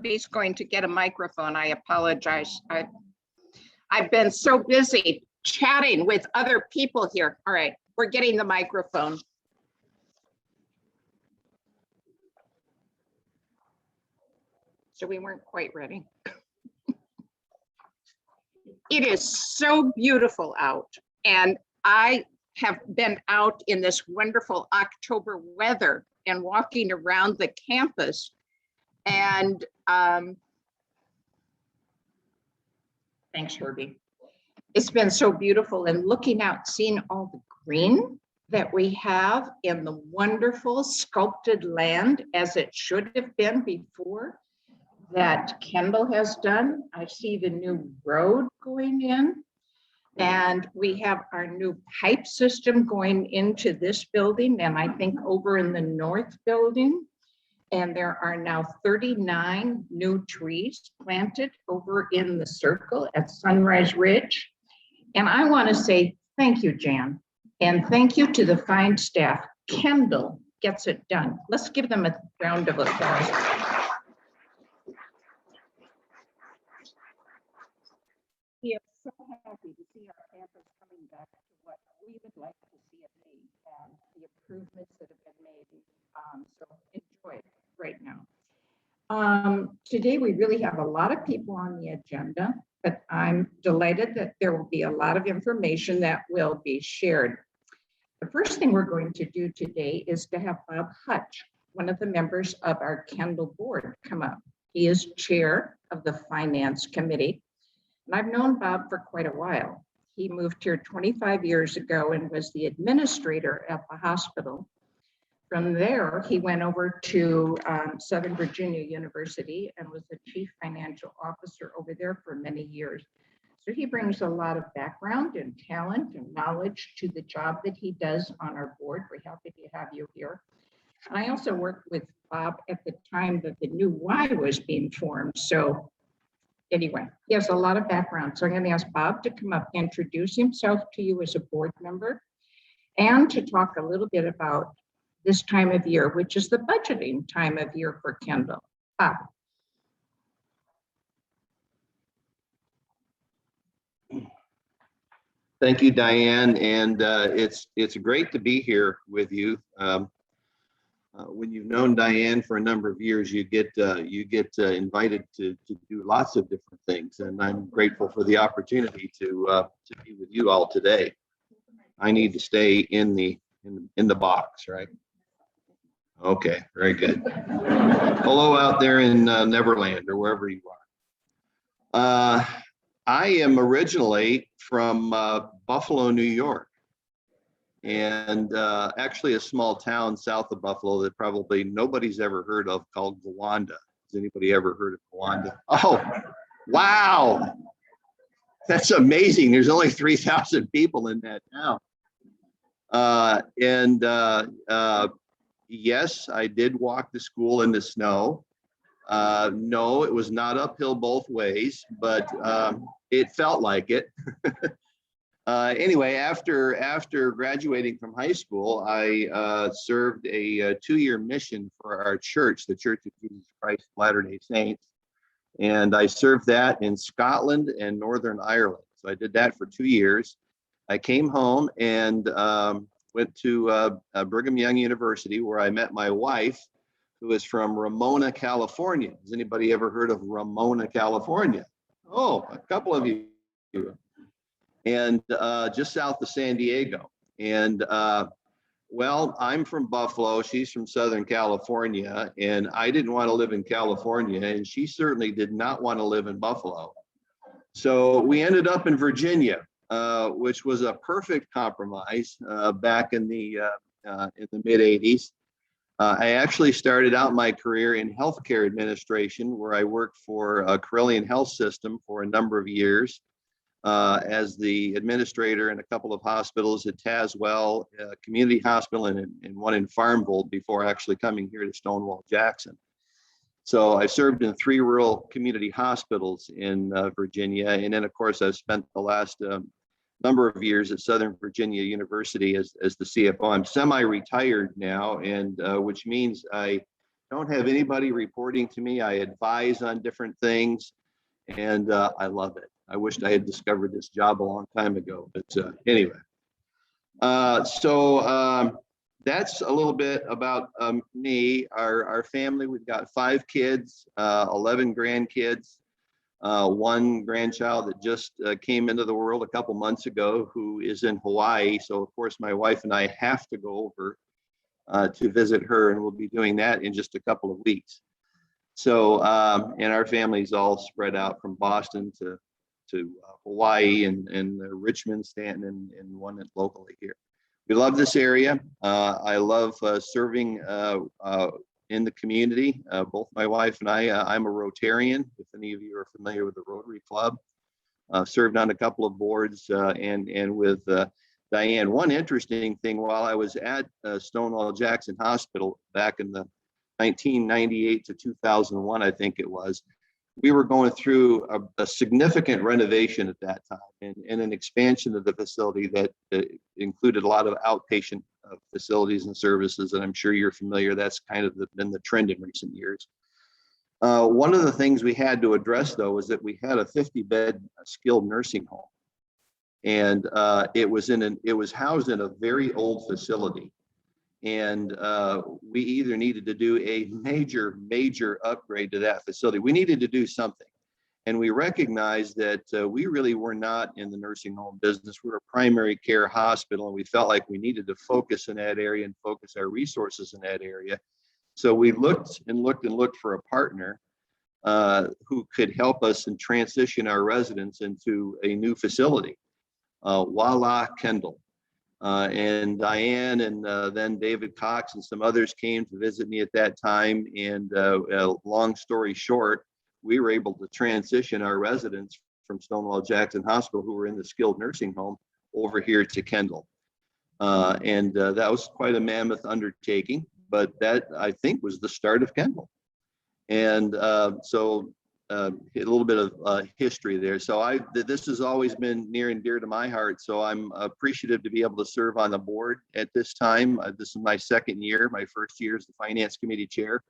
He's going to get a microphone. I apologize. I've been so busy chatting with other people here. All right, we're getting the microphone. So we weren't quite ready. It is so beautiful out, and I have been out in this wonderful October weather and walking around the campus, and thanks, Herbie. It's been so beautiful, and looking out, seeing all the green that we have in the wonderful sculpted land as it should have been before that Kendall has done. I see the new road going in, and we have our new pipe system going into this building, and I think over in the north building. And there are now 39 new trees planted over in the circle at Sunrise Ridge. And I want to say thank you, Jan, and thank you to the fine staff. Kendall gets it done. Let's give them a round of applause. We are so happy to see our campus coming back to what we would like to see it be, and the improvements that have been made. So enjoy it right now. Today, we really have a lot of people on the agenda, but I'm delighted that there will be a lot of information that will be shared. The first thing we're going to do today is to have Bob Hutch, one of the members of our Kendall board, come up. He is chair of the finance committee, and I've known Bob for quite a while. He moved here 25 years ago and was the administrator at the hospital. From there, he went over to Southern Virginia University and was the chief financial officer over there for many years. So he brings a lot of background and talent and knowledge to the job that he does on our board. We're happy to have you here. And I also worked with Bob at the time that the new Y was being formed. So anyway, he has a lot of background. So I'm going to ask Bob to come up, introduce himself to you as a board member, and to talk a little bit about this time of year, which is the budgeting time of year for Kendall. Bob. Thank you, Diane, and it's great to be here with you. When you've known Diane for a number of years, you get invited to do lots of different things, and I'm grateful for the opportunity to be with you all today. I need to stay in the box, right? Okay, very good. Hello out there in Neverland or wherever you are. I am originally from Buffalo, New York, and actually a small town south of Buffalo that probably nobody's ever heard of called Gowanda. Has anybody ever heard of Gowanda? Oh, wow. That's amazing. There's only 3,000 people in that town. Yes, I did walk to school in the snow. No, it was not uphill both ways, but it felt like it. Anyway, after graduating from high school, I served a 2-year mission for our church, the Church of Jesus Christ of Latter-day Saints. And I served that in Scotland and Northern Ireland. So I did that for 2 years. I came home and went to Brigham Young University, where I met my wife, who is from Ramona, California. Has anybody ever heard of Ramona, California? Oh, a couple of you. And just south of San Diego. And Well, I'm from Buffalo. She's from Southern California, and I didn't want to live in California, and she certainly did not want to live in Buffalo. So we ended up in Virginia, which was a perfect compromise back in the mid 80s. I actually started out my career in healthcare administration, where I worked for Carilion Health System for a number of years as the administrator in a couple of hospitals at Tazewell Community Hospital and one in Farmville before actually coming here to Stonewall Jackson. So I served in 3 rural community hospitals in Virginia. And then, of course, I've spent the last number of years at Southern Virginia University as the CFO. I'm semi-retired now, and which means I don't have anybody reporting to me. I advise on different things, and I love it. I wished I had discovered this job a long time ago, but anyway. That's a little bit about me, our family. We've got 5 kids, 11 grandkids, 1 grandchild that just came into the world a couple months ago who is in Hawaii. So of course, my wife and I have to go over to visit her, and we'll be doing that in just a couple of weeks. So, and our family's all spread out from Boston to Hawaii and Richmond, Stanton, and one locally here. We love this area. I love serving in the community. Both my wife and I'm a Rotarian, if any of you are familiar with the Rotary Club. Served on a couple of boards and with Diane. One interesting thing, while I was at Stonewall Jackson Hospital back in the 1998 to 2001, I think it was, we were going through a significant renovation at that time and an expansion of the facility that included a lot of outpatient facilities and services. And I'm sure you're familiar, that's kind of been the trend in recent years. One of the things we had to address, though, was that we had a 50-bed skilled nursing home. And it was housed in a very old facility. And we either needed to do a major upgrade to that facility. We needed to do something. And we recognized that we really were not in the nursing home business. We're a primary care hospital, and we felt like we needed to focus in that area and focus our resources in that area. So we looked for a partner who could help us and transition our residents into a new facility. Voila, Kendall. And Diane and then David Cox and some others came to visit me at that time. And long story short, we were able to transition our residents from Stonewall Jackson Hospital, who were in the skilled nursing home, over here to Kendall. That was quite a mammoth undertaking, but that, I think, was the start of Kendall. And a little bit of history there. So this has always been near and dear to my heart. So I'm appreciative to be able to serve on the board at this time. This is my second year. My first year as the Finance Committee Chair.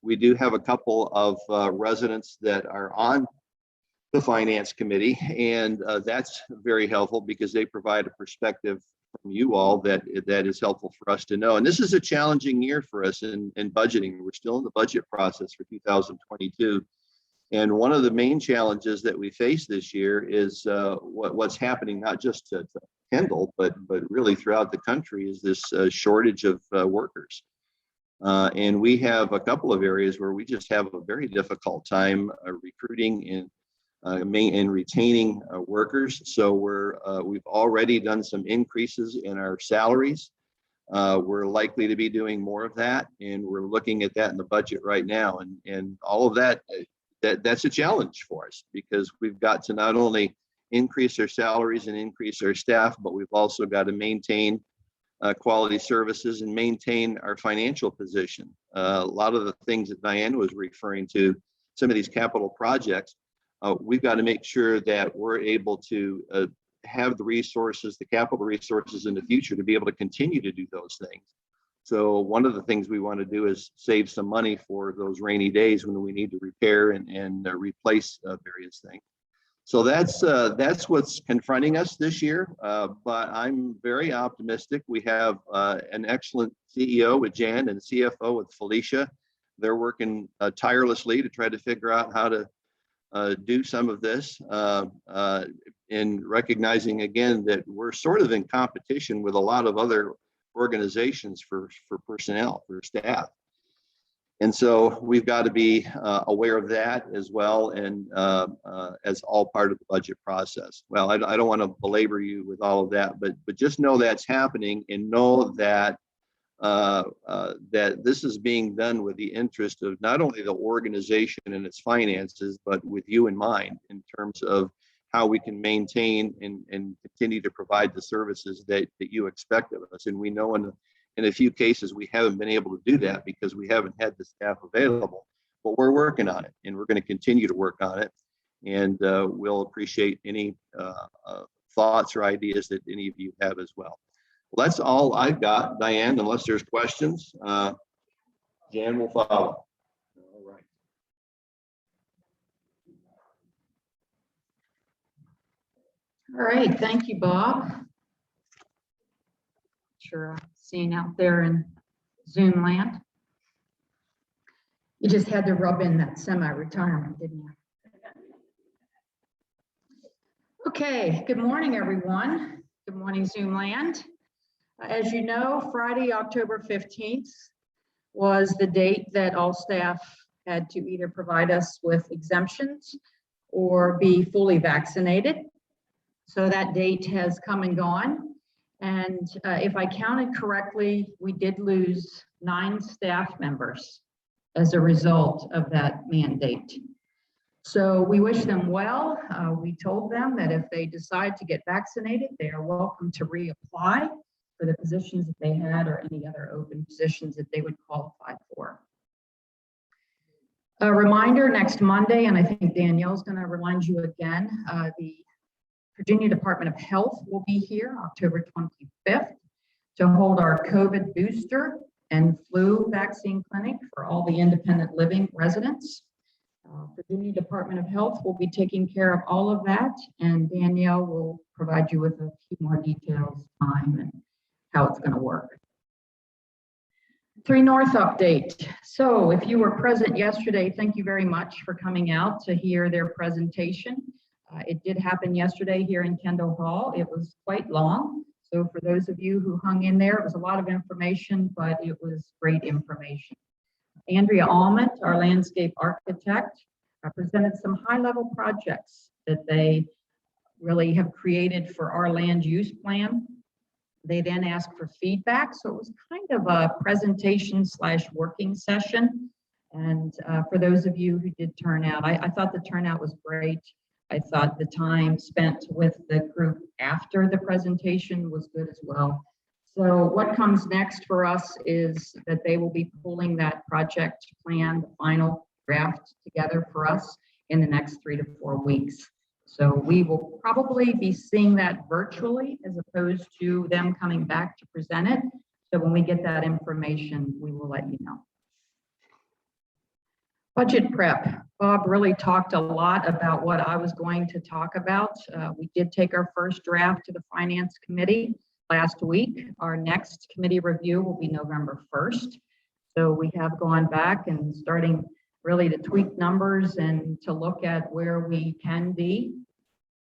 We do have a couple of residents that are on the Finance Committee, and that's very helpful because they provide a perspective from you all that is helpful for us to know. And this is a challenging year for us in budgeting. We're still in the budget process for 2022. And one of the main challenges that we face this year is what's happening, not just to Kendall, but really throughout the country, is this shortage of workers. And we have a couple of areas where we just have a very difficult time recruiting and retaining workers. So we've already done some increases in our salaries. We're likely to be doing more of that, and we're looking at that in the budget right now. And all of that's a challenge for us because we've got to not only increase our salaries and increase our staff, but we've also got to maintain quality services and maintain our financial position. A lot of the things that Diane was referring to, some of these capital projects, we've got to make sure that we're able to have the resources, the capital resources in the future to be able to continue to do those things. So one of the things we want to do is save some money for those rainy days when we need to repair and replace various things. So that's what's confronting us this year. But I'm very optimistic. We have an excellent CEO with Jan and CFO with Felicia. They're working tirelessly to try to figure out how to do some of this in recognizing again that we're sort of in competition with a lot of other organizations for personnel, for staff. And so we've got to be aware of that as well, and as all part of the budget process. Well, I don't want to belabor you with all of that, but just know that's happening, and know that that this is being done with the interest of not only the organization and its finances, but with you in mind, in terms of how we can maintain and continue to provide the services that you expect of us. And we know in a few cases, we haven't been able to do that because we haven't had the staff available, but we're working on it, and we're going to continue to work on it. And we'll appreciate any thoughts or ideas that any of you have as well. Well, that's all I've got, Diane, unless there's questions. Jan will follow. All right. All right, thank you, Bob. Sure, seeing out there in Zoom land. You just had to rub in that semi-retirement, didn't you? Okay, good morning, everyone. Good morning, Zoom land. As you know, Friday, October 15th was the date that all staff had to either provide us with exemptions or be fully vaccinated. So that date has come and gone. And if I counted correctly, we did lose 9 staff members as a result of that mandate. So we wish them well. We told them that if they decide to get vaccinated, they are welcome to reapply for the positions that they had or any other open positions that they would qualify for. A reminder, next Monday, and I think Danielle's going to remind you again, the Virginia Department of Health will be here October 25th to hold our COVID booster and flu vaccine clinic for all the independent living residents. Virginia Department of Health will be taking care of all of that, and Danielle will provide you with a few more details, time, and how it's going to work. 3 North update. So if you were present yesterday, thank you very much for coming out to hear their presentation. It did happen yesterday here in Kendall Hall. It was quite long. So for those of you who hung in there, it was a lot of information, but it was great information. Andrea Almond, our landscape architect, presented some high-level projects that they really have created for our land use plan. They then asked for feedback, so it was kind of a presentation / working session. And for those of you who did turn out, I thought the turnout was great. I thought the time spent with the group after the presentation was good as well. So what comes next for us is that they will be pulling that project plan, the final draft together for us in the next 3 to 4 weeks. So we will probably be seeing that virtually as opposed to them coming back to present it. So when we get that information, we will let you know. Budget prep. Bob really talked a lot about what I was going to talk about. We did take our first draft to the Finance Committee last week. Our next committee review will be November 1st. So we have gone back and starting really to tweak numbers and to look at where we can be.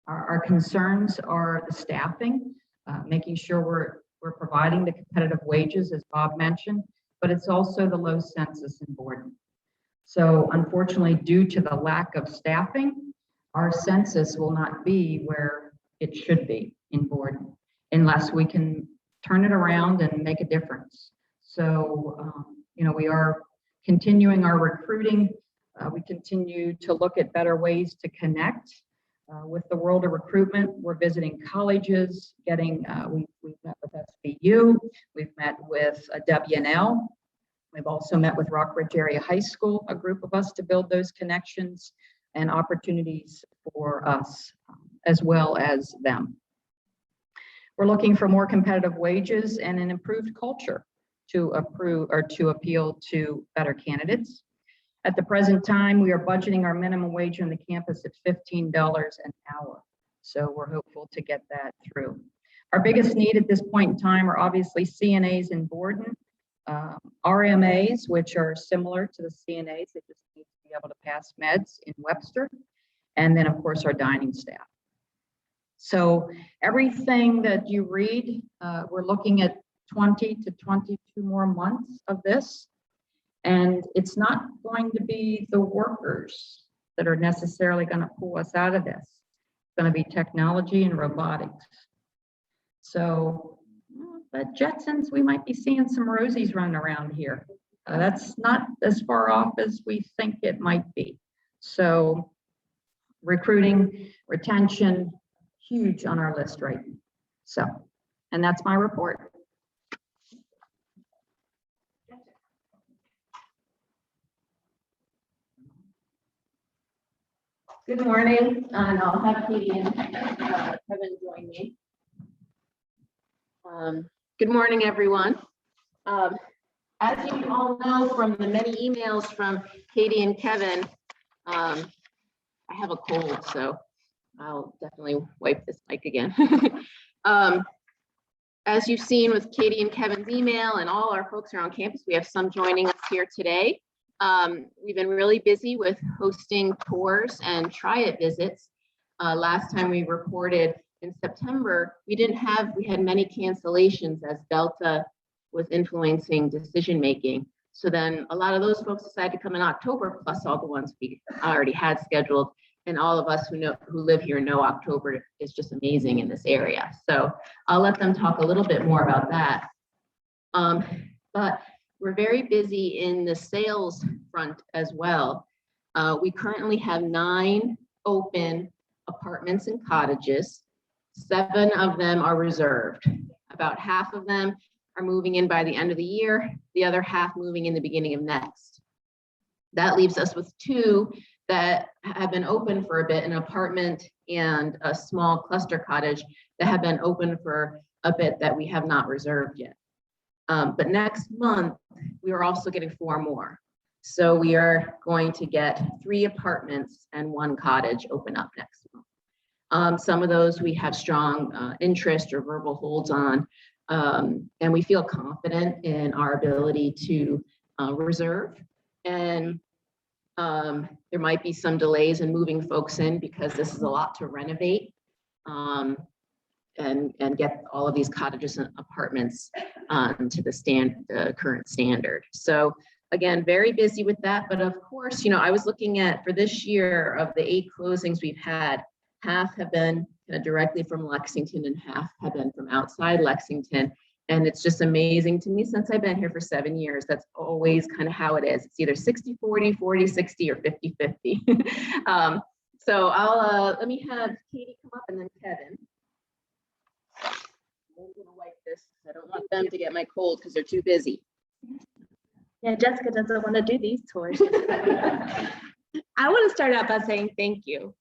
Our concerns are the staffing, making sure we're providing the competitive wages, as Bob mentioned, but it's also the low census in Borden. So unfortunately, due to the lack of staffing, our census will not be where it should be in Borden unless we can turn it around and make a difference. So, we are continuing our recruiting. We continue to look at better ways to connect with the world of recruitment. We're visiting colleges, we've met with SBU, we've met with WNL. We've also met with Rockridge Area High School, a group of us, to build those connections and opportunities for us as well as them. We're looking for more competitive wages and an improved culture to appeal to better candidates. At the present time, we are budgeting our minimum wage on the campus at $15 an hour. So we're hopeful to get that through. Our biggest need at this point in time are obviously CNAs in Borden, RMAs, which are similar to the CNAs, they just need to be able to pass meds in Webster, and then of course our dining staff. So everything that you read, we're looking at 20 to 22 more months of this. And it's not going to be the workers that are necessarily going to pull us out of this. It's going to be technology and robotics. So, but Jetsons, we might be seeing some Rosies running around here. That's not as far off as we think it might be. So recruiting, retention, huge on our list right now. So, and that's my report. Good morning, and I'll have Katie and Kevin join me. Good morning, everyone. As you all know from the many emails from Katie and Kevin, I have a cold, so I'll definitely wipe this mic again. As you've seen with Katie and Kevin's email and all our folks around campus, we have some joining us here today. We've been really busy with hosting tours and try-it visits. Last time we reported in September, we had many cancellations as Delta was influencing decision-making. So then a lot of those folks decided to come in October, plus all the ones we already had scheduled. And all of us who live here know October is just amazing in this area. So I'll let them talk a little bit more about that. But we're very busy in the sales front as well. We currently have 9 open apartments and cottages. 7 of them are reserved. About half of them are moving in by the end of the year, the other half moving in the beginning of next. That leaves us with 2 that have been open for a bit, an apartment and a small cluster cottage that have been open for a bit that we have not reserved yet. But next month, we are also getting 4 more. So we are going to get 3 apartments and 1 cottage open up next month. Some of those we have strong interest or verbal holds on, and we feel confident in our ability to reserve. And there might be some delays in moving folks in because this is a lot to renovate and get all of these cottages and apartments to the current standard. So again, very busy with that. But of course, I was looking at for this year of the 8 closings we've had, half have been directly from Lexington and half have been from outside Lexington. And it's just amazing to me since I've been here for 7 years. That's always kind of how it is. It's either 60-40, 40-60, or 50-50. So let me have Katie come up and then Kevin. I'm gonna wipe this. I don't want them to get my cold because they're too busy. Yeah, Jessica doesn't want to do these tours. I want to start out by saying thank you.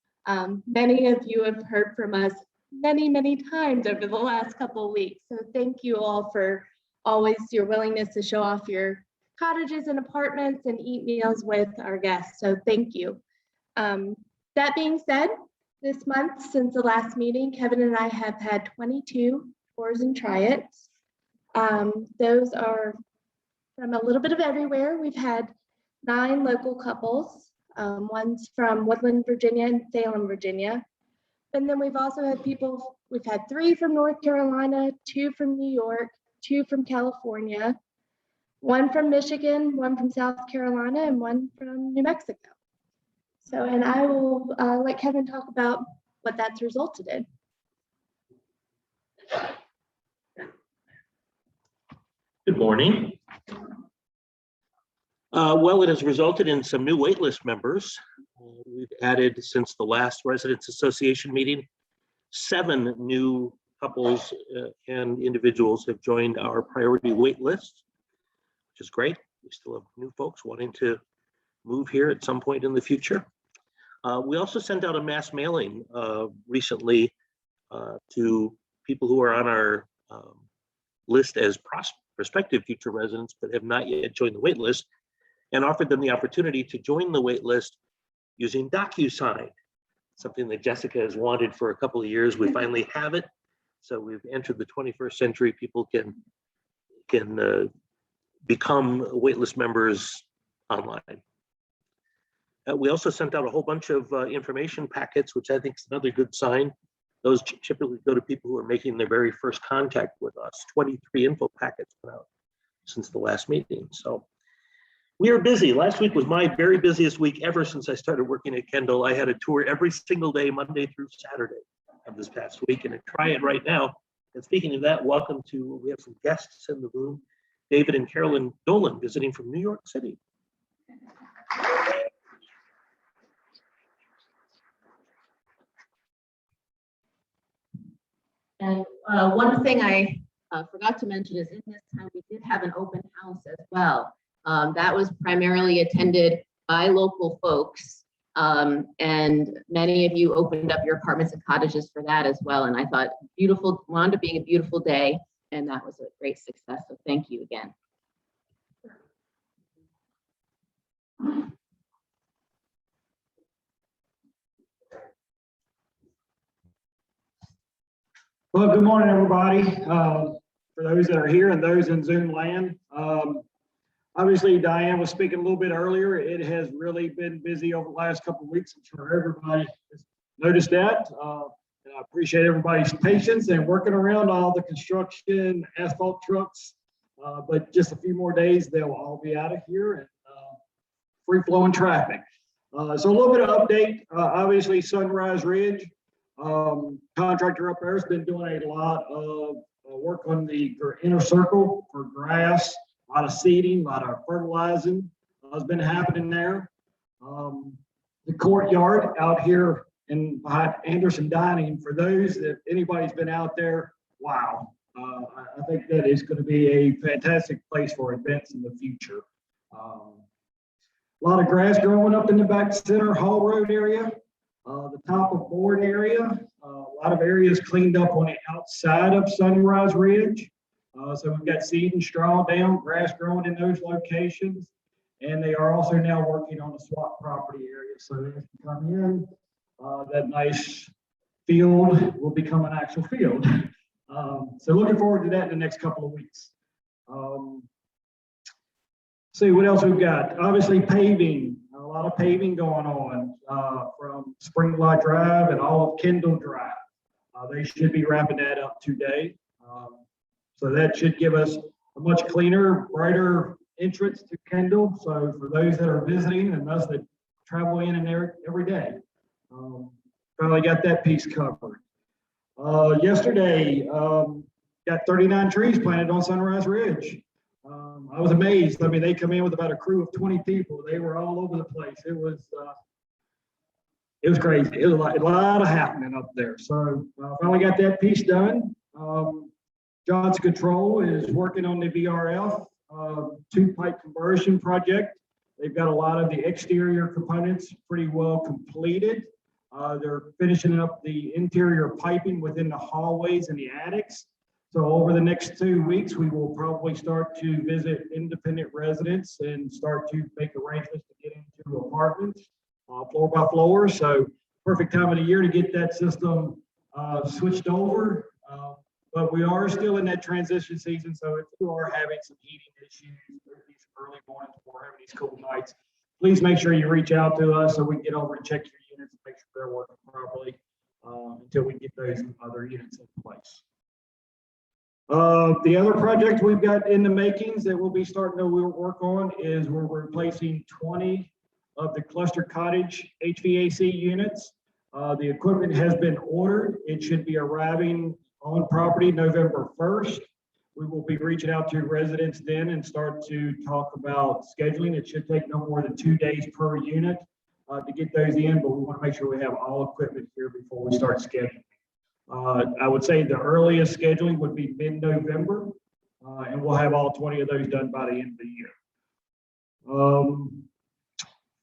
Many of you have heard from us many times over the last couple of weeks. So thank you all for always your willingness to show off your cottages and apartments and eat meals with our guests. So thank you. That being said, this month since the last meeting, Kevin and I have had 22 tours and try-its. Those are from a little bit of everywhere. We've had 9 local couples. One's from Woodland, Virginia and Salem, Virginia. And then we've also had we've had 3 from North Carolina, 2 from New York, 2 from California, 1 from Michigan, 1 from South Carolina, and 1 from New Mexico. So, and I will let Kevin talk about what that's resulted in. Good morning. Well, it has resulted in some new waitlist members. We've added, since the last Residents Association meeting, 7 new couples and individuals have joined our priority wait list, which is great. We still have new folks wanting to move here at some point in the future. We also sent out a mass mailing recently to people who are on our list as prospective future residents but have not yet joined the wait list, and offered them the opportunity to join the wait list using DocuSign, something that Jessica has wanted for a couple of years. We finally have it. So we've entered the 21st century. People can become waitlist members online. We also sent out a whole bunch of information packets, which I think is another good sign Those typically go to people who are making their very first contact with us. 23 info packets went out since the last meeting. So we are busy. Last week was my very busiest week ever since I started working at Kendall. I had a tour every single day, Monday through Saturday of this past week, and I try it right now. And speaking of that, welcome to, we have some guests in the room, David and Carolyn Dolan visiting from New York City. And one thing I forgot to mention is in this time, we did have an open house as well. That was primarily attended by local folks. And many of you opened up your apartments and cottages for that as well. And I thought beautiful, wound up being a beautiful day. And that was a great success. So thank you again. Well, good morning, everybody. For those that are here and those in Zoom land. Obviously, Diane was speaking a little bit earlier. It has really been busy over the last couple of weeks. I'm sure everybody has noticed that. And I appreciate everybody's patience and working around all the construction, asphalt trucks. But just a few more days, they'll all be out of here and free flowing traffic. So a little bit of update. Obviously, Sunrise Ridge. Contractor up there has been doing a lot of work on the inner circle for grass, a lot of seeding, a lot of fertilizing has been happening there. The courtyard out here behind Anderson Dining, for those that anybody's been out there, wow. I think that is going to be a fantastic place for events in the future. A lot of grass growing up in the back center Hall Road area. The top of board area, a lot of areas cleaned up on the outside of Sunrise Ridge. So we've got seed and straw down, grass growing in those locations. And they are also now working on the swap property area. So if you come in, that nice field will become an actual field. So looking forward to that in the next couple of weeks. See what else we've got. Obviously paving, a lot of paving going on from Springlot Drive and all of Kendall Drive. They should be wrapping that up today. So that should give us a much cleaner, brighter entrance to Kendall. So for those that are visiting and us that travel in and there every day, finally got that piece covered. Yesterday, got 39 trees planted on Sunrise Ridge. I was amazed. I mean, they come in with about a crew of 20 people. They were all over the place. It was crazy. It was a lot of happening up there. So finally got that piece done. Johnson Control is working on the VRF two-pipe conversion project. They've got a lot of the exterior components pretty well completed. They're finishing up the interior piping within the hallways and the attics. So over the next 2 weeks, we will probably start to visit independent residents and start to make arrangements to get into apartments, floor by floor. So perfect time of the year to get that system switched over. But we are still in that transition season. So if you are having some heating issues, these early mornings or having these cold nights, please make sure you reach out to us so we can get over and check your units and make sure they're working properly until we get those other units in place. The other project we've got in the makings that we'll be starting to work on is we're replacing 20 of the cluster cottage HVAC units. The equipment has been ordered. It should be arriving on property November 1st. We will be reaching out to residents then and start to talk about scheduling. It should take no more than 2 days per unit to get those in, but we want to make sure we have all equipment here before we start scheduling. I would say the earliest scheduling would be mid-November, and we'll have all 20 of those done by the end of the year.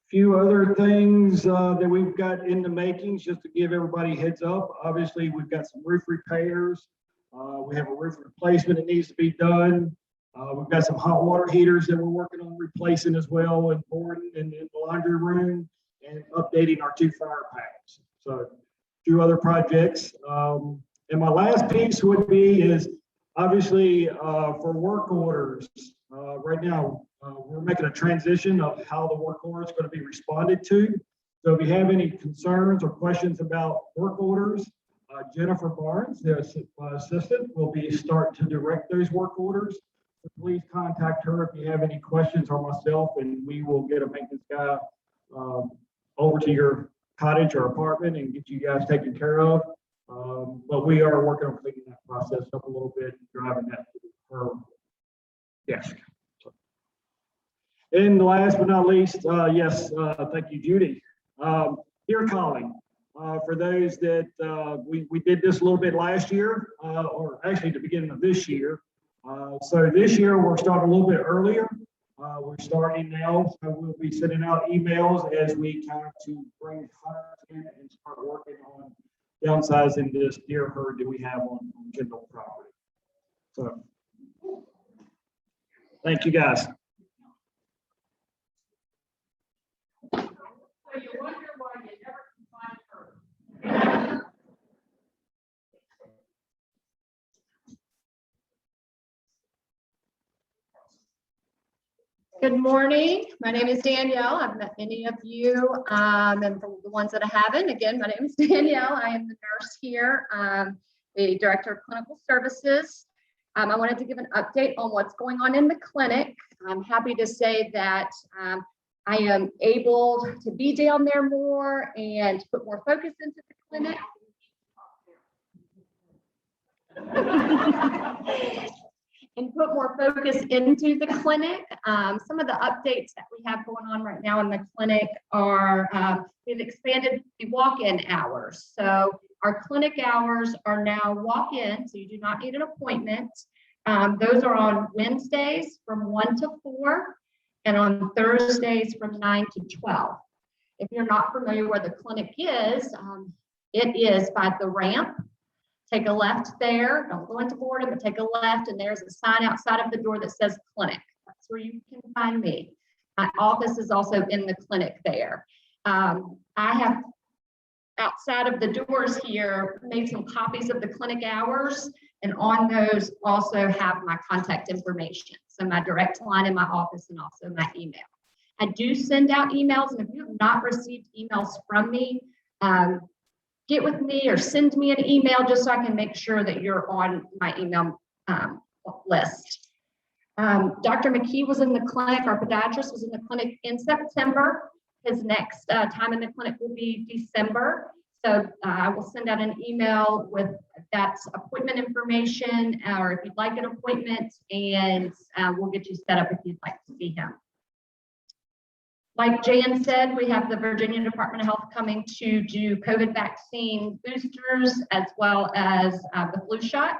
Few other things that we've got in the makings, just to give everybody a heads up. Obviously, we've got some roof repairs. We have a roof replacement that needs to be done. We've got some hot water heaters that we're working on replacing as well, and boarding in the laundry room, and updating our 2 fire packs. So a few other projects. And my last piece would be is obviously for work orders. Right now, we're making a transition of how the work order is going to be responded to. So if you have any concerns or questions about work orders, Jennifer Barnes, the assistant, will be starting to direct those work orders. So please contact her if you have any questions, or myself, and we will get a maintenance guy over to your cottage or apartment and get you guys taken care of. But we are working on cleaning that process up a little bit, and driving that to her desk. And last but not least, yes, thank you, Judy. Ear calling. For those that we did this a little bit last year, or actually the beginning of this year. So this year we're starting a little bit earlier. We're starting now, so we'll be sending out emails as we kind of to bring hunters in and start working on downsizing this deer herd that we have on Kendall property. So thank you, guys. So you wonder why you never can find her. Good morning. My name is Danielle. I've met many of you, and for the ones that I haven't, again, my name is Danielle. I am the nurse here, the Director of Clinical Services. I wanted to give an update on what's going on in the clinic. I'm happy to say that I am able to be down there more and put more focus into the clinic. And put more focus into the clinic. Some of the updates that we have going on right now in the clinic are we've expanded the walk-in hours. So our clinic hours are now walk-in, so you do not need an appointment. Those are on Wednesdays from 1 to 4 and on Thursdays from 9 to 12. If you're not familiar where the clinic is, it is by the ramp. Take a left there, don't go into boredom, but take a left, and there's a sign outside of the door that says clinic. That's where you can find me. My office is also in the clinic there. I have, outside of the doors here, made some copies of the clinic hours, and on those also have my contact information. So my direct line in my office and also my email. I do send out emails, and if you have not received emails from me, get with me or send me an email just so I can make sure that you're on my email list. Dr. McKee was in the clinic, our podiatrist was in the clinic in September. His next time in the clinic will be December. So I will send out an email with that appointment information, or if you'd like an appointment, and we'll get you set up if you'd like to see him. Like Jan said, we have the Virginia Department of Health coming to do COVID vaccine boosters as well as the flu shot.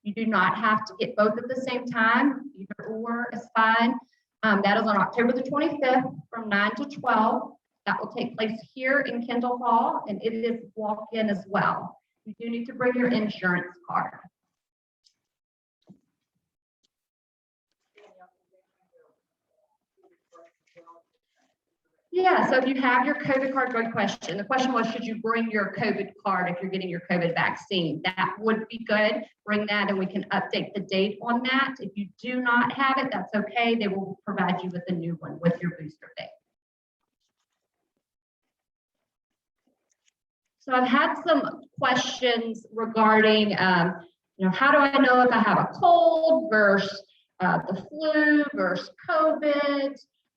You do not have to get both at the same time, either or is fine. That is on October the 25th from 9 to 12. That will take place here in Kendall Hall, and it is walk-in as well. You do need to bring your insurance card. Yeah, so if you have your COVID card, good question. The question was, should you bring your COVID card if you're getting your COVID vaccine? That would be good. Bring that and we can update the date on that. If you do not have it, that's okay. They will provide you with a new one with your booster date. So I've had some questions regarding, how do I know if I have a cold versus the flu versus COVID?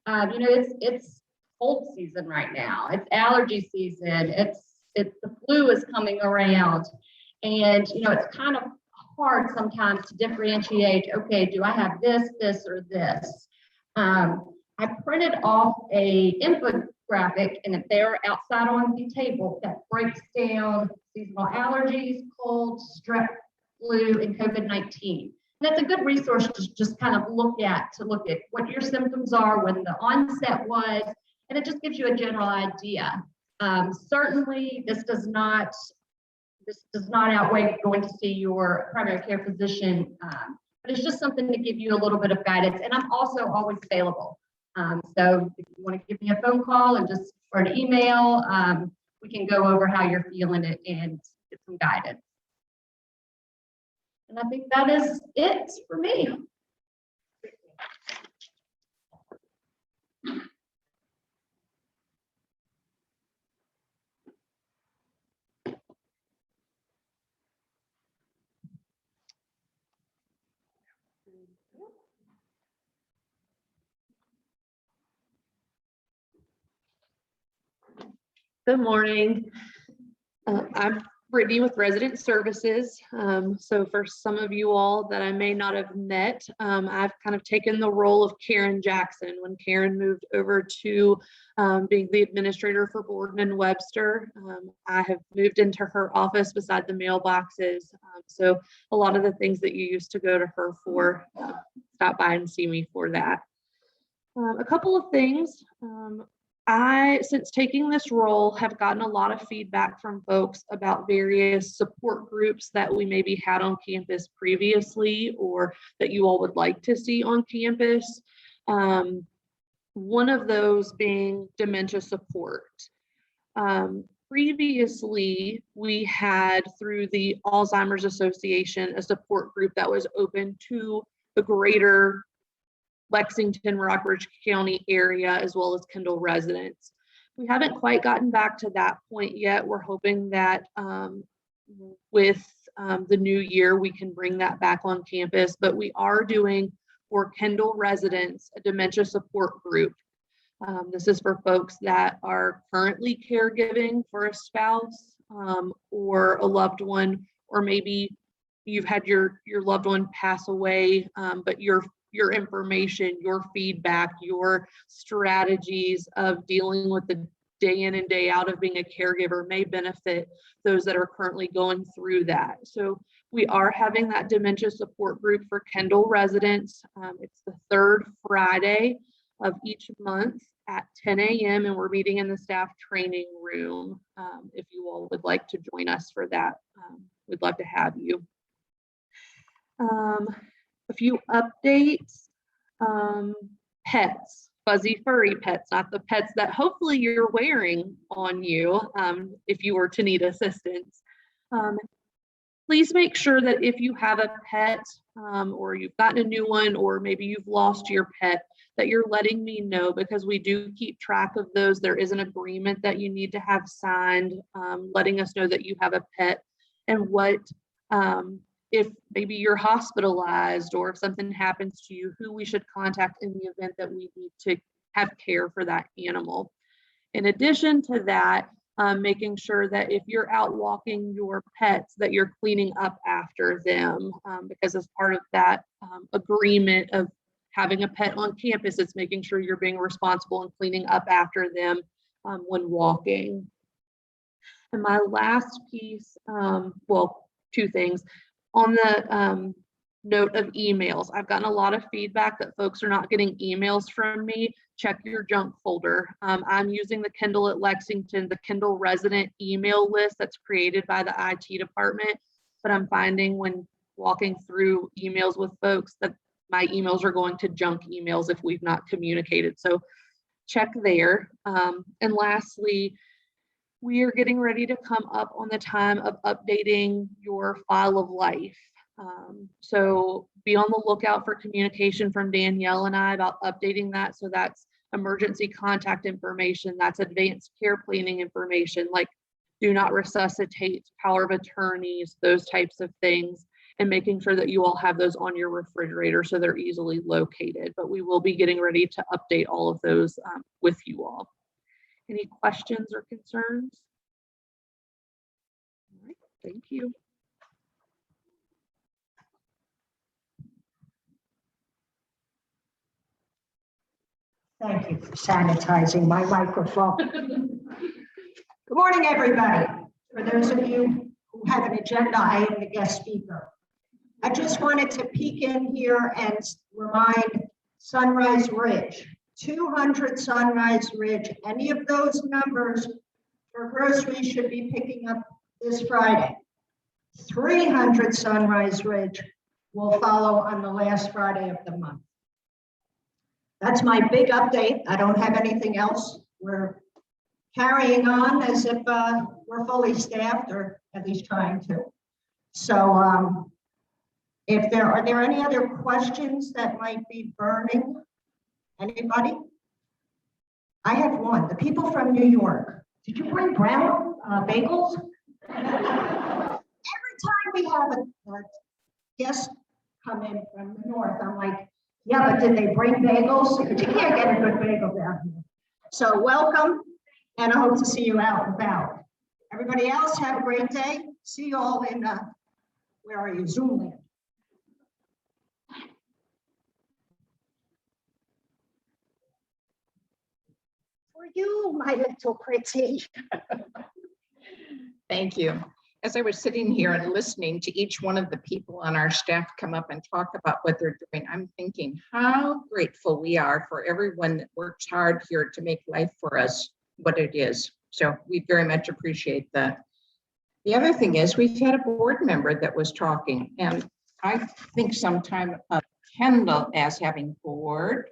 It's cold season right now. It's allergy season. It's the flu is coming around, and it's kind of hard sometimes to differentiate. Okay, do I have this, or this? I printed off a infographic, and they're outside on the table that breaks down seasonal allergies, cold, strep, flu, and COVID-19. That's a good resource to just kind of look at what your symptoms are, when the onset was, and it just gives you a general idea. Certainly, this does not outweigh going to see your primary care physician, but it's just something to give you a little bit of guidance. And I'm also always available. So if you want to give me a phone call or an email, we can go over how you're feeling it and get some guidance. And I think that is it for me. Good morning. I'm Brittany with Resident Services. So for some of you all that I may not have met, I've kind of taken the role of Karen Jackson when Karen moved over to being the administrator for Borden and Webster. I have moved into her office beside the mailboxes. So a lot of the things that you used to go to her for, stop by and see me for that. A couple of things. Since taking this role, have gotten a lot of feedback from folks about various support groups that we maybe had on campus previously or that you all would like to see on campus. One of those being Dementia Support. Previously, we had through the Alzheimer's Association, a support group that was open to the greater Lexington, Rockbridge County area, as well as Kendall residents. We haven't quite gotten back to that point yet. We're hoping that with the new year, we can bring that back on campus, but we are doing for Kendall residents, a dementia support group. This is for folks that are currently caregiving for a spouse or a loved one, or maybe you've had your loved one pass away, but your information, your feedback, your strategies of dealing with the day in and day out of being a caregiver may benefit those that are currently going through that. So we are having that dementia support group for Kendall residents. It's the third Friday of each month at 10 a.m. and we're meeting in the staff training room. If you all would like to join us for that, we'd love to have you. A few updates, pets, fuzzy furry pets, not the pets that hopefully you're wearing on you if you were to need assistance. Please make sure that if you have a pet or you've gotten a new one, or maybe you've lost your pet, that you're letting me know, because we do keep track of those. There is an agreement that you need to have signed, letting us know that you have a pet and what if maybe you're hospitalized or if something happens to you, who we should contact in the event that we need to have care for that animal. In addition to that, making sure that if you're out walking your pets, that you're cleaning up after them, because as part of that agreement of having a pet on campus, it's making sure you're being responsible and cleaning up after them when walking. And my last piece, well, two things. On the note of emails, I've gotten a lot of feedback that folks are not getting emails from me. Check your junk folder. I'm using the Kendall at Lexington, the Kendall resident email list that's created by the IT department, but I'm finding when walking through emails with folks that my emails are going to junk emails if we've not communicated. So check there. And lastly, we are getting ready to come up on the time of updating your file of life. So be on the lookout for communication from Danielle and I about updating that. So that's emergency contact information, that's advanced care planning information, like do not resuscitate, power of attorneys, those types of things, and making sure that you all have those on your refrigerator so they're easily located. But we will be getting ready to update all of those with you all. Any questions or concerns? All right, thank you. Thank you for sanitizing my microphone. Good morning, everybody. For those of you who have an agenda, I am the guest speaker. I just wanted to peek in here and remind Sunrise Ridge, 200 Sunrise Ridge, any of those numbers for groceries should be picking up this Friday. 300 Sunrise Ridge will follow on the last Friday of the month. That's my big update. I don't have anything else. We're carrying on as if we're fully staffed, or at least trying to. So if are there any other questions that might be burning? Anybody? I have one. The people from New York, did you bring brown bagels? Every time we have a guest come in from the north. I'm like, yeah, but did they bring bagels? Because you can't get a good bagel down here. So welcome, and I hope to see you out and about. Everybody else, have a great day. See you all in, where are you, Zoom land. For you, my little pretty. Thank you. As I was sitting here and listening to each one of the people on our staff come up and talk about what they're doing, I'm thinking how grateful we are for everyone that works hard here to make life for us what it is. So we very much appreciate that. The other thing is we've had a board member that was talking, and I think sometime of Kendall as having board,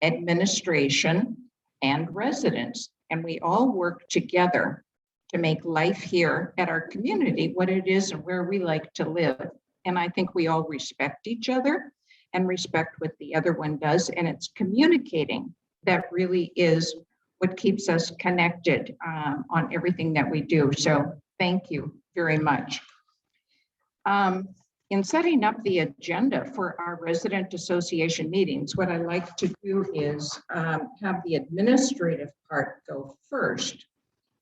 administration, and residents, and we all work together to make life here at our community what it is and where we like to live. And I think we all respect each other and respect what the other one does. And it's communicating that really is what keeps us connected on everything that we do. So thank you very much. In setting up the agenda for our resident association meetings, what I like to do is have the administrative part go first.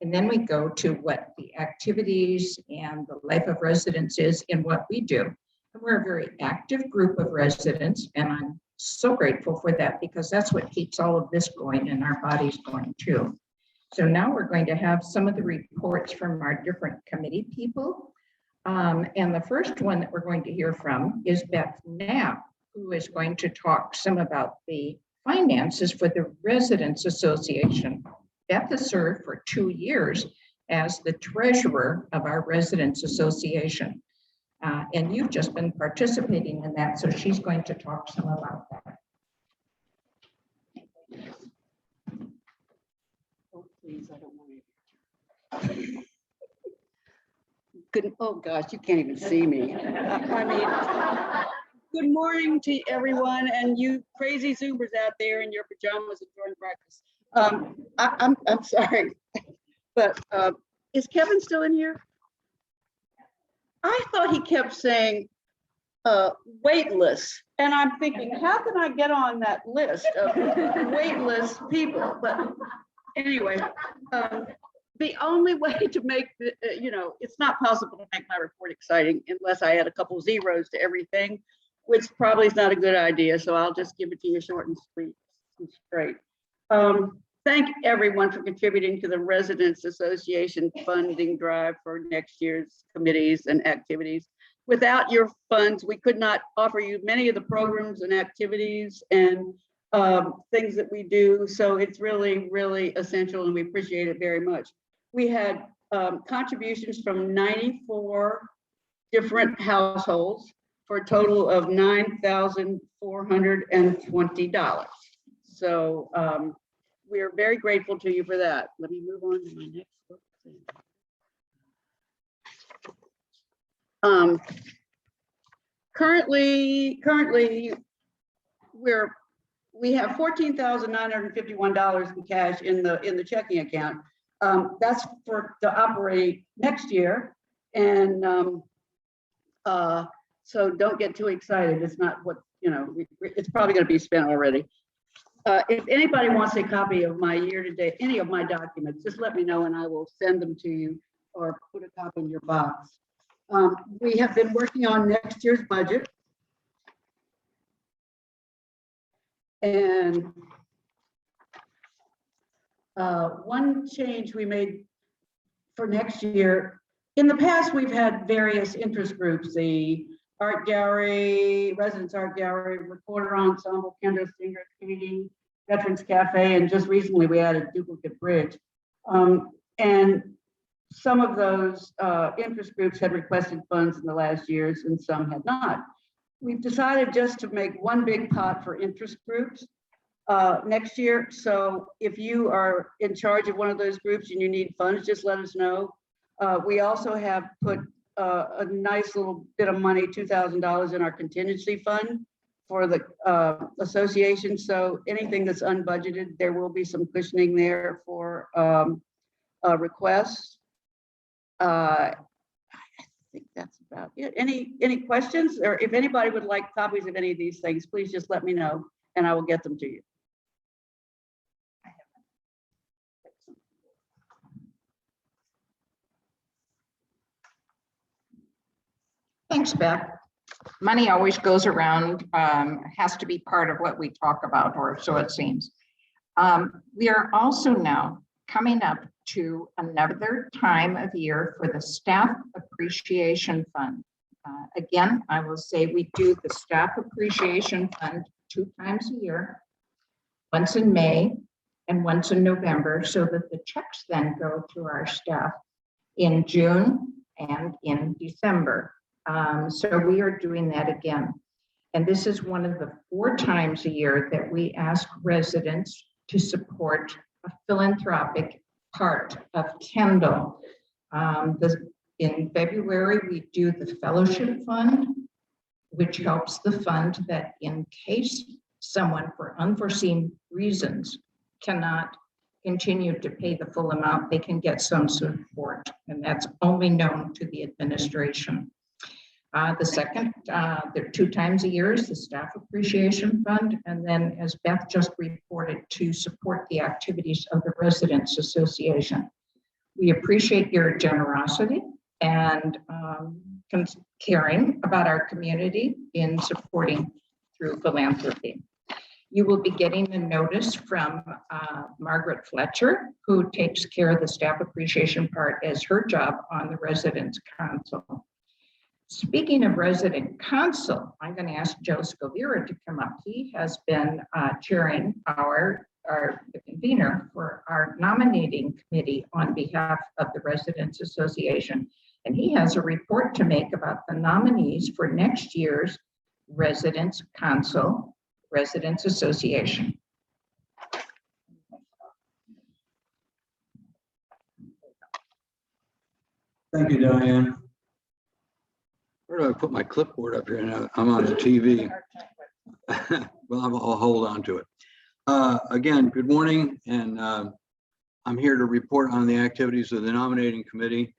And then we go to what the activities and the life of residents is in what we do. And we're a very active group of residents, and I'm so grateful for that because that's what keeps all of this going and our bodies going too. So now we're going to have some of the reports from our different committee people. And the first one that we're going to hear from is Beth Knapp, who is going to talk some about the finances for the Residents Association. Beth has served for 2 years as the treasurer of our Residents Association. And you've just been participating in that, so she's going to talk some about that. Oh, please, I don't want to. Good, oh gosh, you can't even see me. I mean, good morning to everyone and you crazy Zoomers out there in your pajamas enjoying breakfast. I'm sorry, but is Kevin still in here? I thought he kept saying waitlist, and I'm thinking, how can I get on that list of waitlist people? But anyway, the only way to make the, it's not possible to make my report exciting unless I add a couple zeros to everything, which probably is not a good idea. So I'll just give it to you short and sweet and straight. Thank everyone for contributing to the Residents Association funding drive for next year's committees and activities. Without your funds, we could not offer you many of the programs and activities and things that we do. So it's really, really essential and we appreciate it very much. We had contributions from 94 different households for a total of $9,420. So we are very grateful to you for that. Let me move on to my next book. Currently we have $14,951 in cash in the checking account. That's for to operate next year, and so don't get too excited. It's not what it's probably going to be spent already. If anybody wants a copy of my year-to-date, any of my documents, just let me know and I will send them to you or put a copy in your box. We have been working on next year's budget. And one change we made for next year, in the past, we've had various interest groups, the art gallery, residence art gallery, recorder ensemble, Kendra Singer, Katie, Veterans Cafe, and just recently we added Duplicate Bridge. And some of those interest groups had requested funds in the last years and some had not. We've decided just to make one big pot for interest groups next year. So if you are in charge of one of those groups and you need funds, just let us know. We also have put a nice little bit of money, $2,000 in our contingency fund for the association. So anything that's unbudgeted, there will be some cushioning there for requests. I think that's about it. Any questions? Or if anybody would like copies of any of these things, please just let me know and I will get them to you. Thanks, Beth. Money always goes around, has to be part of what we talk about, or so it seems. We are also now coming up to another time of year for the Staff Appreciation Fund. Again, I will say we do the Staff Appreciation Fund 2 times a year, once in May and once in November, so that the checks then go to our staff in June and in December. So we are doing that again. And this is one of the 4 times a year that we ask residents to support a philanthropic part of Kendall. In February, we do the Fellowship Fund, which helps the fund that in case someone for unforeseen reasons cannot continue to pay the full amount, they can get some support, and that's only known to the administration. The second, there 2 times a year is the Staff Appreciation Fund, and then as Beth just reported, to support the activities of the Residents Association. We appreciate your generosity and caring about our community in supporting through philanthropy. You will be getting a notice from Margaret Fletcher, who takes care of the staff appreciation part as her job on the Residents Council. Speaking of Resident Council, I'm going to ask Joe Scalera to come up. He has been chairing the convener for our nominating committee on behalf of the Residents Association. And he has a report to make about the nominees for next year's Residents Council, Residents Association. Thank you, Diane. Where do I put my clipboard up here? Now I'm on the TV. Well, I'll hold on to it. Again, good morning, and I'm here to report on the activities of the nominating committee.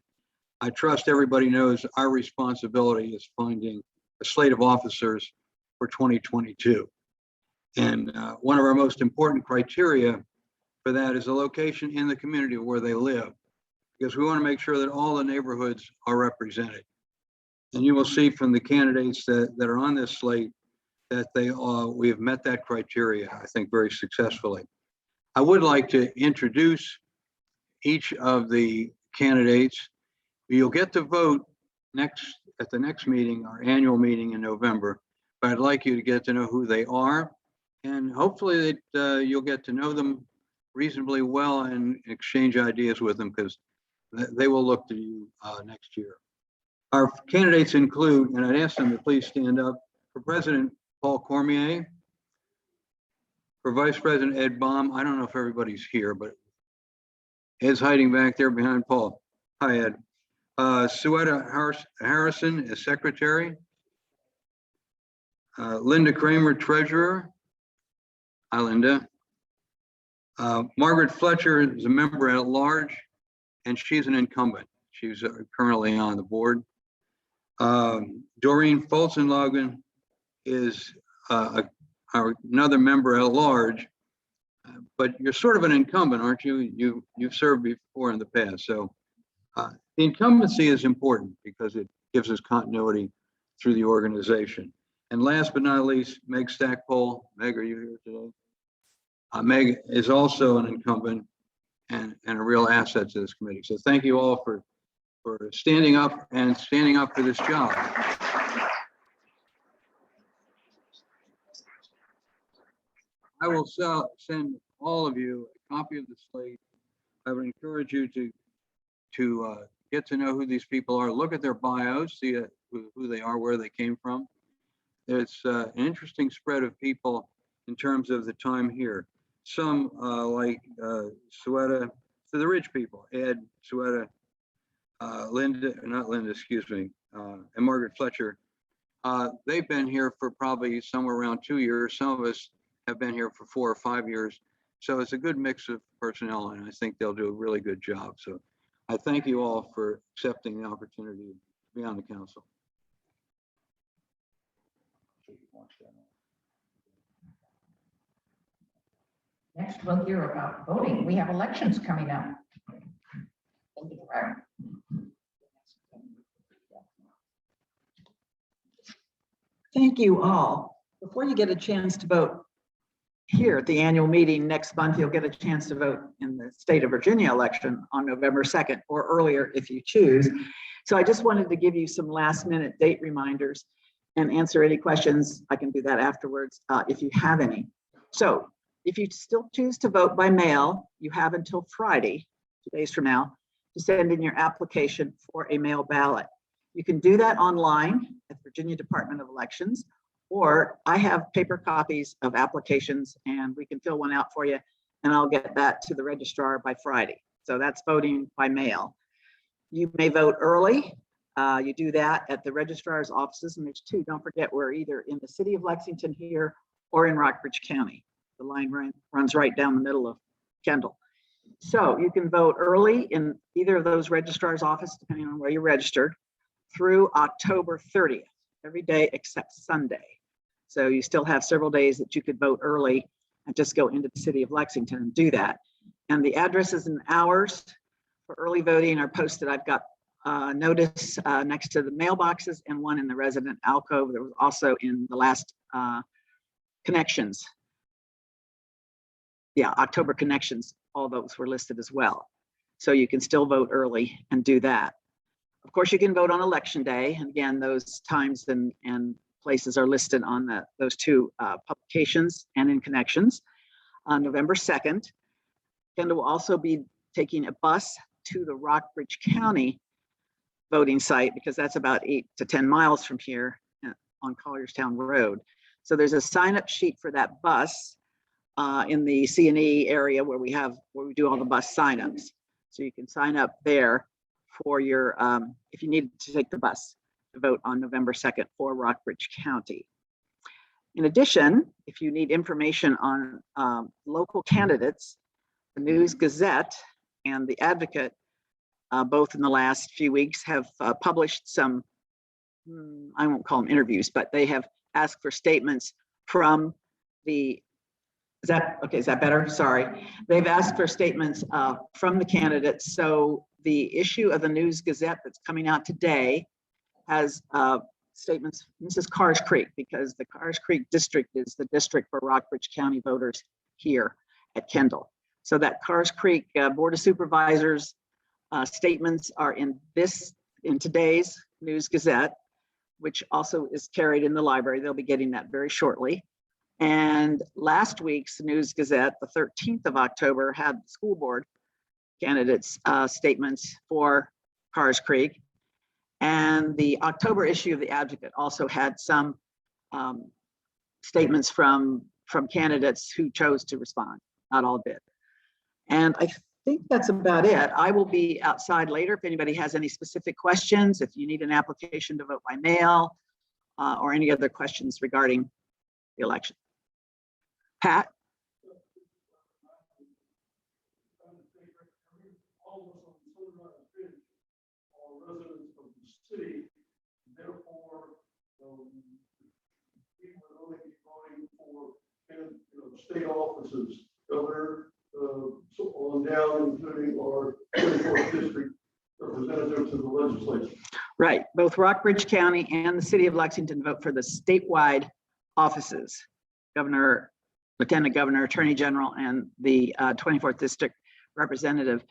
I trust everybody knows our responsibility is finding a slate of officers for 2022. And one of our most important criteria for that is the location in the community where they live, because we want to make sure that all the neighborhoods are represented. And you will see from the candidates that are on this slate that we have met that criteria, I think, very successfully. I would like to introduce each of the candidates. You'll get to vote at the next meeting, our annual meeting in November, but I'd like you to get to know who they are, and hopefully that you'll get to know them reasonably well and exchange ideas with them, because they will look to you next year. Our candidates include, and I'd ask them to please stand up, for President Paul Cormier, for Vice President Ed Baum. I don't know if everybody's here, but Ed's hiding back there behind Paul. Hi, Ed. Suetta Harrison is Secretary. Linda Kramer, Treasurer. Hi, Linda. Margaret Fletcher is a member at large, and she's an incumbent. She's currently on the board. Doreen Folsen-Logan is another member at large, but you're sort of an incumbent, aren't you? You've served before in the past, so the incumbency is important because it gives us continuity through the organization. And last but not least, Meg Stackpole. Meg, are you here today? Meg is also an incumbent and a real asset to this committee. So thank you all for standing up for this job. I will send all of you a copy of the slate. I would encourage you to get to know who these people are, look at their bios, see who they are, where they came from. It's an interesting spread of people in terms of the time here. Some like Suetta, so the rich people, Ed, Suetta, and Margaret Fletcher. They've been here for probably somewhere around 2 years. Some of us have been here for 4 or 5 years. So it's a good mix of personnel, and I think they'll do a really good job. So I thank you all for accepting the opportunity to be on the council. Next, we'll hear about voting. We have elections coming up. Thank you all. Before you get a chance to vote here at the annual meeting next month, you'll get a chance to vote in the state of Virginia election on November 2nd or earlier if you choose. So I just wanted to give you some last minute date reminders and answer any questions. I can do that afterwards if you have any. So if you still choose to vote by mail, you have until Friday, 2 days from now, to send in your application for a mail ballot. You can do that online at Virginia Department of Elections, or I have paper copies of applications and we can fill one out for you and I'll get that to the registrar by Friday. So that's voting by mail. You may vote early. You do that at the registrar's offices, and there's two. Don't forget, we're either in the city of Lexington here or in Rockbridge County. The line runs right down the middle of Kendall. So you can vote early in either of those registrar's office, depending on where you're registered, through October 30th, every day except Sunday. So you still have several days that you could vote early and just go into the city of Lexington and do that. And the addresses and hours for early voting are posted. I've got notice next to the mailboxes and one in the resident alcove. There was also in the last connections. Yeah, October connections, all those were listed as well. So you can still vote early and do that. Of course, you can vote on election day. And again, those times and places are listed on those two publications and in connections. On November 2nd, Kendall will also be taking a bus to the Rockbridge County voting site because that's about 8 to 10 miles from here on Collierstown Road. So there's a sign-up sheet for that bus in the C&E area where we do all the bus signups. So you can sign up there for your, if you need to take the bus to vote on November 2nd for Rockbridge County. In addition, if you need information on local candidates, the News Gazette and the Advocate, both in the last few weeks, have published some, I won't call them interviews, but they have asked for statements from the, is that better? Sorry. They've asked for statements from the candidates. So the issue of the News Gazette that's coming out today has statements. This is Carrs Creek because the Carrs Creek district is the district for Rockbridge County voters here at Kendall. So that Carrs Creek Board of Supervisors statements are in today's News Gazette, which also is carried in the library. They'll be getting that very shortly. And last week's News Gazette, the 13th of October, had school board candidates statements for Carrs Creek. And the October issue of the Advocate also had some statements from candidates who chose to respond. Not all did. And I think that's about it. I will be outside later if anybody has any specific questions, if you need an application to vote by mail, or any other questions regarding the election. Pat? Residents of the city, therefore, people are only voting for state offices, governor, so on down, including our 24th district representative to the legislature. Right, both Rockbridge County and the city of Lexington vote for the statewide offices, governor, lieutenant governor, attorney general, and the 24th district representative.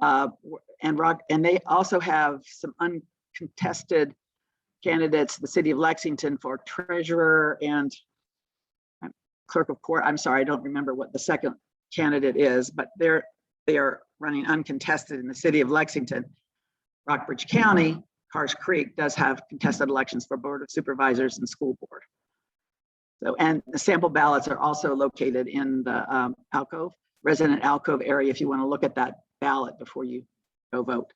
And they also have some uncontested candidates, the city of Lexington for treasurer and clerk of court. I'm sorry, I don't remember what the second candidate is, but they are running uncontested in the city of Lexington. Rockbridge County, Carrs Creek does have contested elections for board of supervisors and school board. So, and the sample ballots are also located in the alcove, resident alcove area if you want to look at that ballot before you go vote.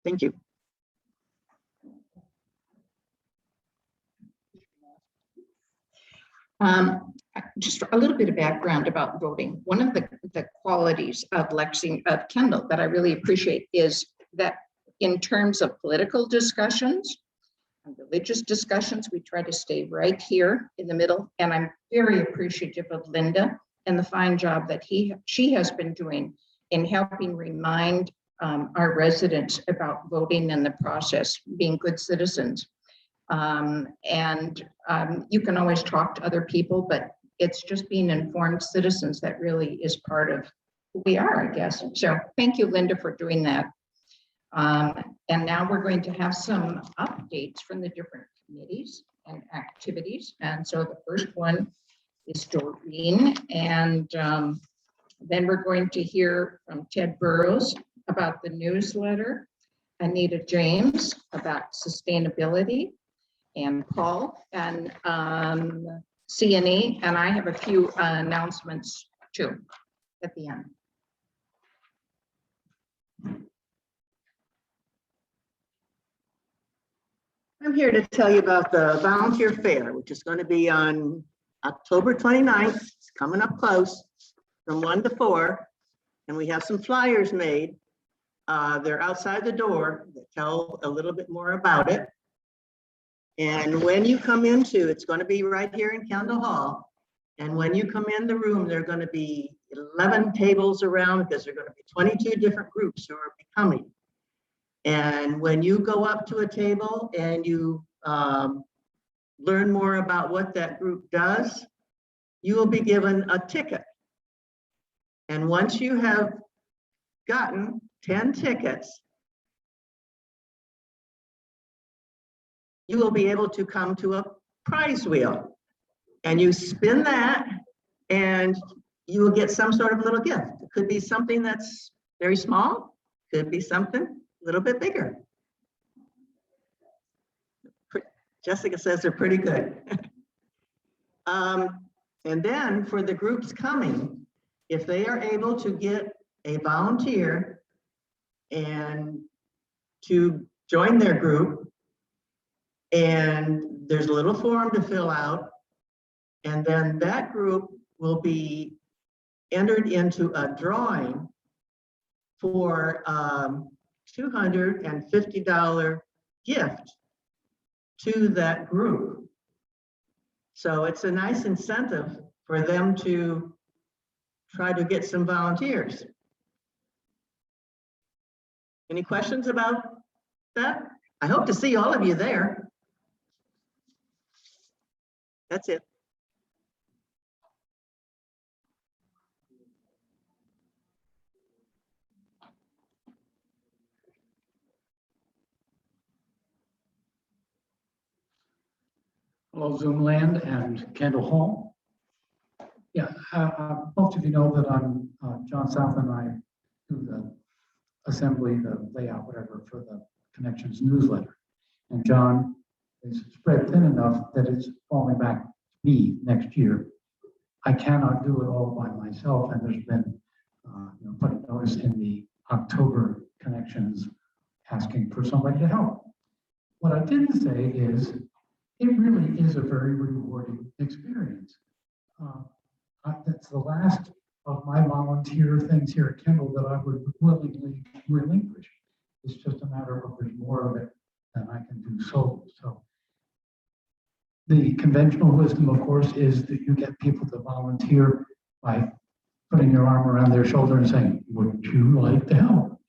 Thank you. Just a little bit of background about voting. One of the qualities of Kendall that I really appreciate is that In terms of political discussions and religious discussions, we try to stay right here in the middle. And I'm very appreciative of Linda and the fine job that she has been doing in helping remind our residents about voting and the process, being good citizens. You can always talk to other people, but it's just being informed citizens that really is part of who we are, I guess. So thank you, Linda, for doing that. And now we're going to have some updates from the different committees and activities. And so the first one is Doreen, and then we're going to hear from Ted Burrows about the newsletter, Anita James about sustainability, and Paul and CNE, and I have a few announcements too at the end. I'm here to tell you about the volunteer fair, which is going to be on October 29th. It's coming up close from 1 to 4. And we have some flyers made. They're outside the door that tell a little bit more about it. And when you come into, it's going to be right here in Kendall Hall. And when you come in the room, there are going to be 11 tables around because there are going to be 22 different groups who are coming. And when you go up to a table and you learn more about what that group does, you will be given a ticket. And once you have gotten 10 tickets, you will be able to come to a prize wheel. And you spin that and you will get some sort of little gift. It could be something that's very small, could be something a little bit bigger. Jessica says they're pretty good. And then for the groups coming, if they are able to get a volunteer and to join their group, and there's a little form to fill out, and then that group will be entered into a drawing for $250 gift to that group. So it's a nice incentive for them to try to get some volunteers. Any questions about that? I hope to see all of you there. That's it. Hello, Zoom land and Kendall Hall. Yeah, most of you know that I'm John South, and I do the assembly, the layout, whatever, for the Connections newsletter. And John is spread thin enough that it's falling back to me next year. I cannot do it all by myself, and there's been put a notice in the October Connections asking for somebody to help. What I didn't say is it really is a very rewarding experience. That's the last of my volunteer things here at Kendall that I would willingly relinquish. It's just a matter of there's more of it than I can do solo. So the conventional wisdom, of course, is that you get people to volunteer by putting your arm around their shoulder and saying, would you like to help?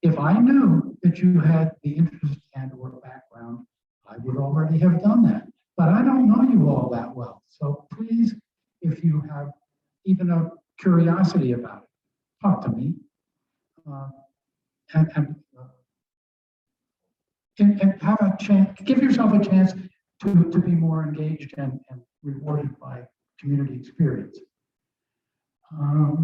If I knew that you had the interest and or background, I would already have done that. But I don't know you all that well. So please, if you have even a curiosity about it, talk to me. And have a chance, give yourself a chance to be more engaged and rewarded by community experience. Oh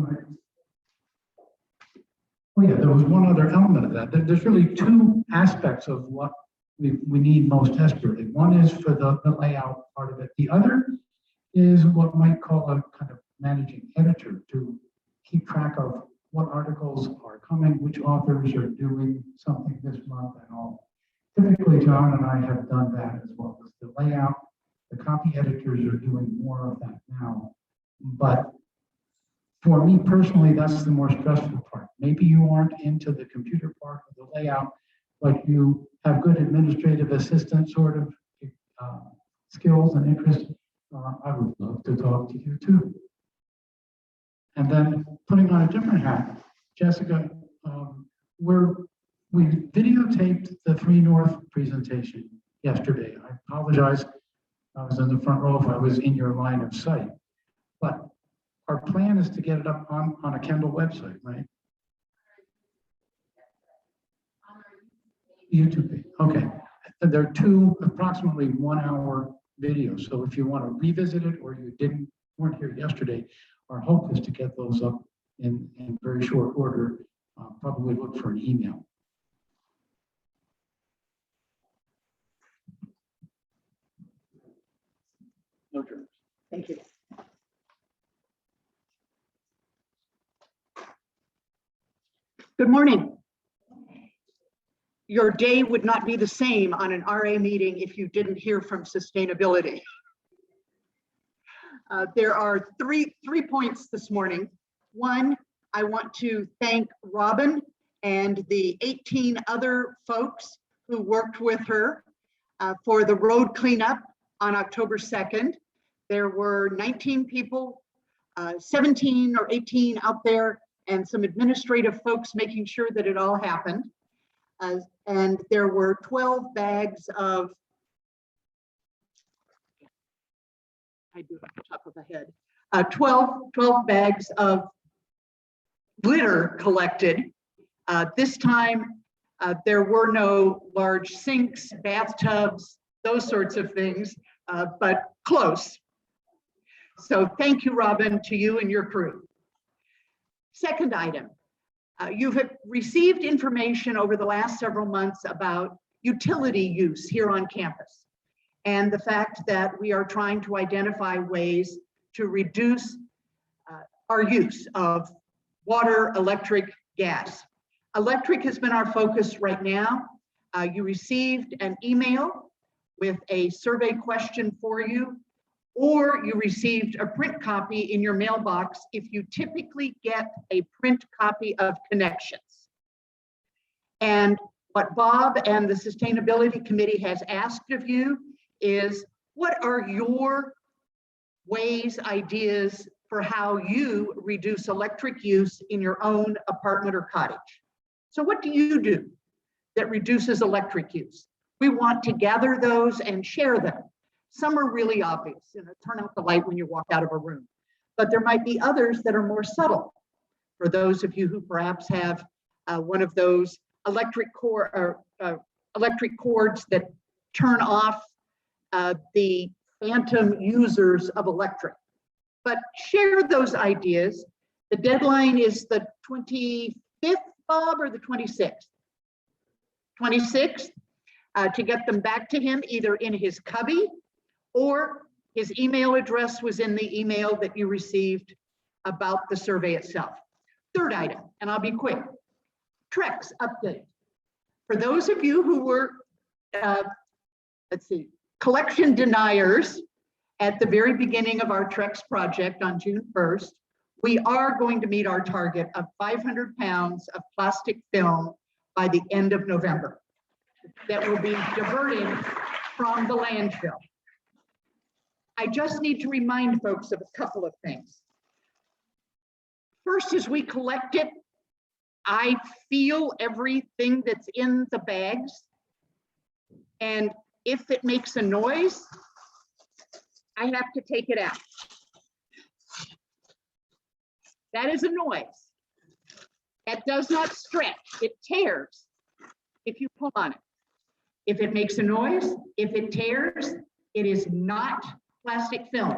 yeah, there was one other element of that. There's really two aspects of what we need most desperately. One is for the layout part of it. The other is what might call a kind of managing editor to keep track of what articles are coming, which authors are doing something this month and all. Typically, John and I have done that as well as the layout. The copy editors are doing more of that now. But for me personally, that's the more stressful part. Maybe you aren't into the computer part of the layout, but you have good administrative assistant sort of skills and interests, I would love to talk to you too. And then putting on a different hat, Jessica, we videotaped the 3 North presentation yesterday. I apologize. I was in the front row if I was in your line of sight. But our plan is to get it up on a Kendall website, right? YouTube page. Okay. And there are 2 approximately 1-hour videos. So if you want to revisit it or you weren't here yesterday, our hope is to get those up in very short order. Probably look for an email. No terms. Thank you. Good morning. Your day would not be the same on an RA meeting if you didn't hear from sustainability. There are three points this morning. One, I want to thank Robin and the 18 other folks who worked with her for the road cleanup on October 2nd. There were 19 people, 17 or 18 out there, and some administrative folks making sure that it all happened. And there were 12 bags of, I do off the top of the head, 12 bags of litter collected. This time, there were no large sinks, bathtubs, those sorts of things, but close. So thank you, Robin, to you and your crew. Second item, you have received information over the last several months about utility use here on campus and the fact that we are trying to identify ways to reduce our use of water, electric, gas. Electric has been our focus right now. You received an email with a survey question for you, or you received a print copy in your mailbox if you typically get a print copy of Connections. And what Bob and the Sustainability Committee has asked of you is, what are your ways, ideas for how you reduce electric use in your own apartment or cottage? So what do you do that reduces electric use? We want to gather those and share them. Some are really obvious, turn out the light when you walk out of a room, but there might be others that are more subtle. For those of you who perhaps have one of those electric cords that turn off the phantom users of electric. But share those ideas. The deadline is the 25th, Bob, or the 26th? 26th, to get them back to him either in his cubby or his email address was in the email that you received about the survey itself. Third item, and I'll be quick, Trex update. For those of you who were, collection deniers at the very beginning of our Trex project on June 1st, we are going to meet our target of 500 pounds of plastic film by the end of November that will be diverted from the landfill. I just need to remind folks of a couple of things. First, as we collect it, I feel everything that's in the bags. And if it makes a noise, I have to take it out. That is a noise. That does not stretch, it tears if you pull on it. If it makes a noise, if it tears, it is not plastic film.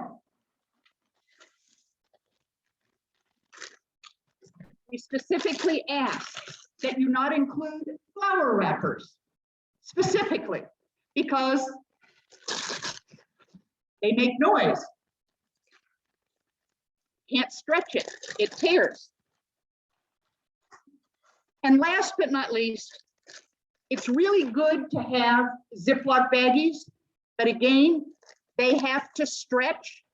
We specifically ask that you not include flower wrappers, specifically, because they make noise. Can't stretch it, it tears. And last but not least, it's really good to have Ziploc baggies, but again, they have to stretch.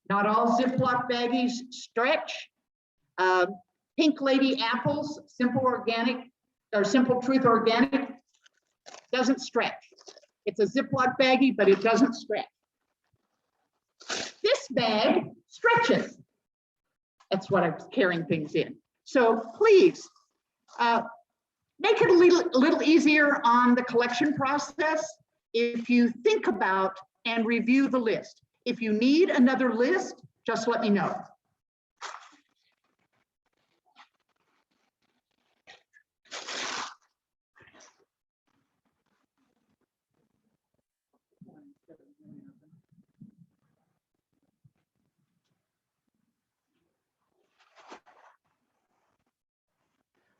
Not all Ziploc baggies stretch. Pink Lady apples, simple organic, Our Simple Truth Organic doesn't stretch. It's a Ziploc baggie, but it doesn't stretch. This bag stretches. That's what I was carrying things in. So please, make it a little easier on the collection process if you think about and review the list. If you need another list, just let me know.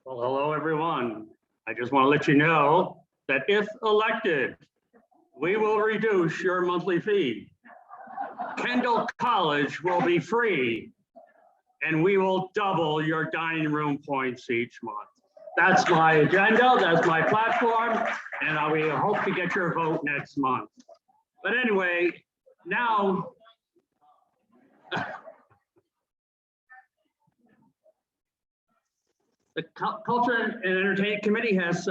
Well, hello, everyone. I just want to let you know that if elected, we will reduce your monthly fee. Kendall College will be free, and we will double your dining room points each month. That's my agenda, that's my platform, and we hope to get your vote next month. But anyway, now, the Culture and Entertainment Committee has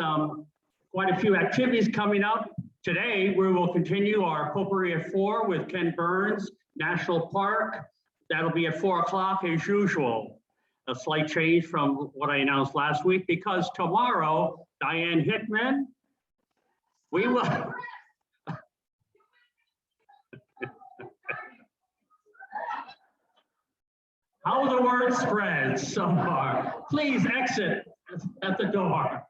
quite a few activities coming up. Today, we will continue our potpourri at 4 with Ken Burns, National Park. That'll be at 4 o'clock as usual. A slight change from what I announced last week, because tomorrow, Diane Hickman, we will. How the word spreads so far. Please exit at the door.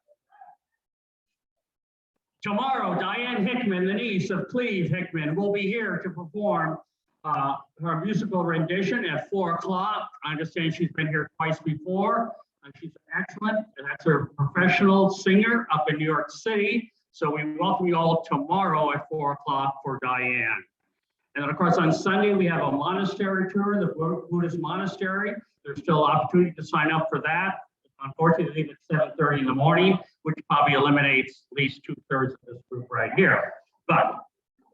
Tomorrow, Diane Hickman, the niece of Cleve Hickman, will be here to perform her musical rendition at 4 o'clock. I understand she's been here twice before. She's excellent. That's her professional singer up in New York City. So we welcome you all tomorrow at 4 o'clock for Diane. And then, of course, on Sunday, we have a monastery tour, the Buddhist monastery. There's still opportunity to sign up for that. Unfortunately, it's 7:30 in the morning, which probably eliminates at least 2/3 of this group right here. But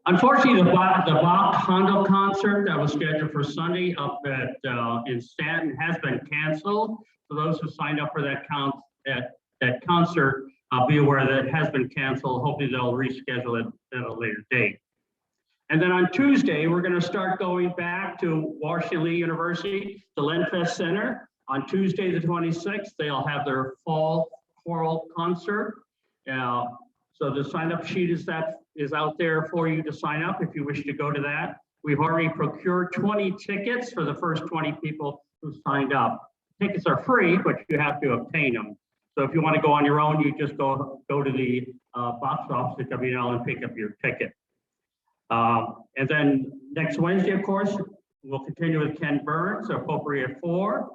unfortunately, the Hvac Hondo concert that was scheduled for Sunday up at in Stanton has been canceled. For those who signed up for that concert, be aware that it has been canceled. Hopefully, they'll reschedule it at a later date. And then on Tuesday, we're going to start going back to Washington Lee University, the Lenfest Center. On Tuesday, the 26th, they'll have their fall choral concert. So the sign-up sheet is out there for you to sign up if you wish to go to that. We've already procured 20 tickets for the first 20 people who signed up. Tickets are free, but you have to obtain them. So if you want to go on your own, you just go to the box office at WNL and pick up your ticket. And then next Wednesday, of course, we'll continue with Ken Burns, our potpourri at 4.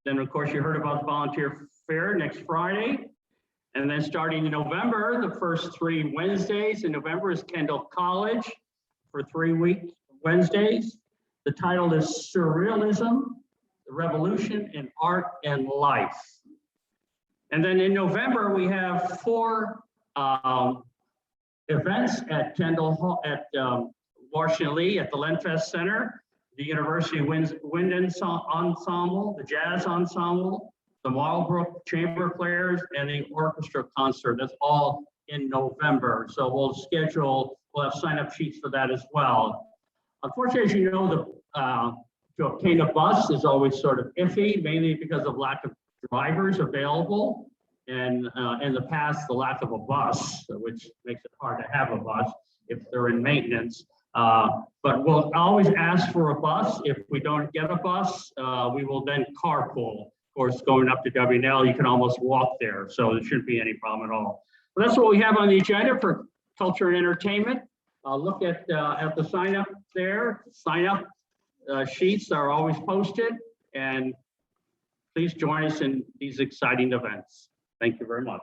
Then, of course, you heard about the volunteer fair next Friday. And then starting in November, the first 3 Wednesdays in November is Kendall College for 3 week Wednesdays. The title is Surrealism, the Revolution in Art and Life. And then in November, we have 4 events at Kendall Hall, at Washington Lee, at the Lenfest Center, the University Wind Ensemble, the Jazz Ensemble, the Marlbrook Chamber Players, and the orchestra concert. That's all in November. So we'll have sign-up sheets for that as well. Unfortunately, as you know, to obtain a bus is always sort of iffy, mainly because of lack of drivers available. And in the past, the lack of a bus, which makes it hard to have a bus if they're in maintenance. But we'll always ask for a bus. If we don't get a bus, we will then carpool. Of course, going up to WNL, you can almost walk there, so there shouldn't be any problem at all. But that's what we have on the agenda for culture and entertainment. Look at the sign up there. Sign up sheets are always posted, and please join us in these exciting events. Thank you very much.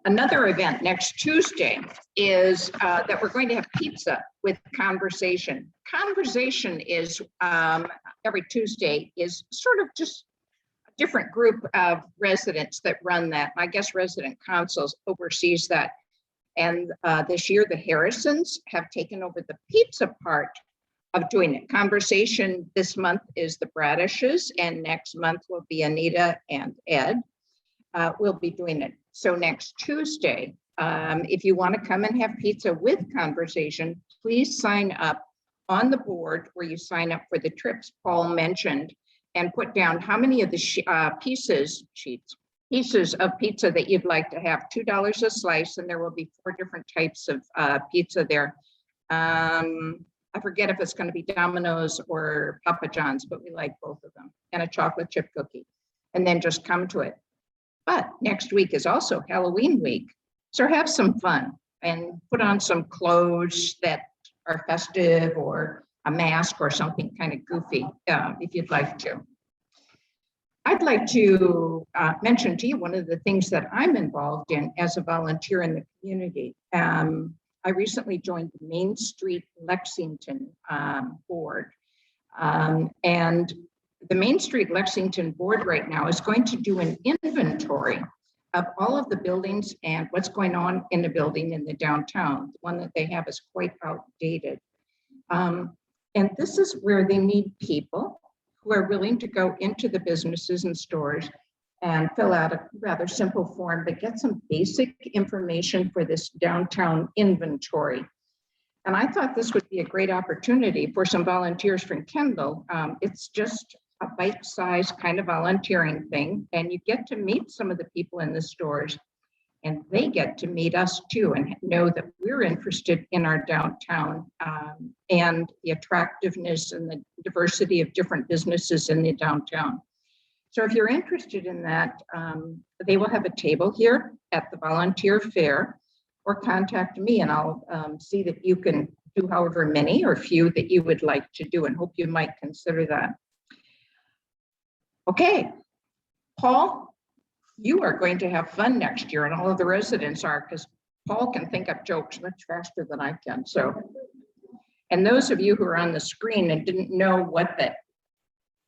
Another event next Tuesday is that we're going to have pizza with Conversation. Conversation is every Tuesday is sort of just a different group of residents that run that. I guess resident councils oversees that. And this year the Harrisons have taken over the pizza part of doing it. Conversation this month is the Bradishes, and next month will be Anita and Ed. We'll be doing it. So next Tuesday, if you want to come and have pizza with conversation, please sign up on the board where you sign up for the trips Paul mentioned, and put down how many of the pieces of pizza that you'd like to have. $2 a slice, and there will be 4 different types of pizza there. I forget if it's going to be Domino's or Papa John's, but we like both of them, and a chocolate chip cookie. And then just come to it. But next week is also Halloween week. So have some fun and put on some clothes that are festive, or a mask or something kind of goofy, if you'd like to. I'd like to mention to you one of the things that I'm involved in as a volunteer in the community. I recently joined the Main Street Lexington board. And the Main Street Lexington board right now is going to do an inventory of all of the buildings and what's going on in the building in the downtown. The one that they have is quite outdated. And this is where they need people who are willing to go into the businesses and stores and fill out a rather simple form, but get some basic information for this downtown inventory. And I thought this would be a great opportunity for some volunteers from Kendall. It's just a bite-sized kind of volunteering thing, and you get to meet some of the people in the stores, and they get to meet us too, and know that we're interested in our downtown and the attractiveness and the diversity of different businesses in the downtown. So if you're interested in that, they will have a table here at the volunteer fair, or contact me and I'll see that you can do however many or few that you would like to do, and hope you might consider that. Okay, Paul, you are going to have fun next year, and all of the residents are, because Paul can think up jokes much faster than I can. So, and those of you who are on the screen and didn't know what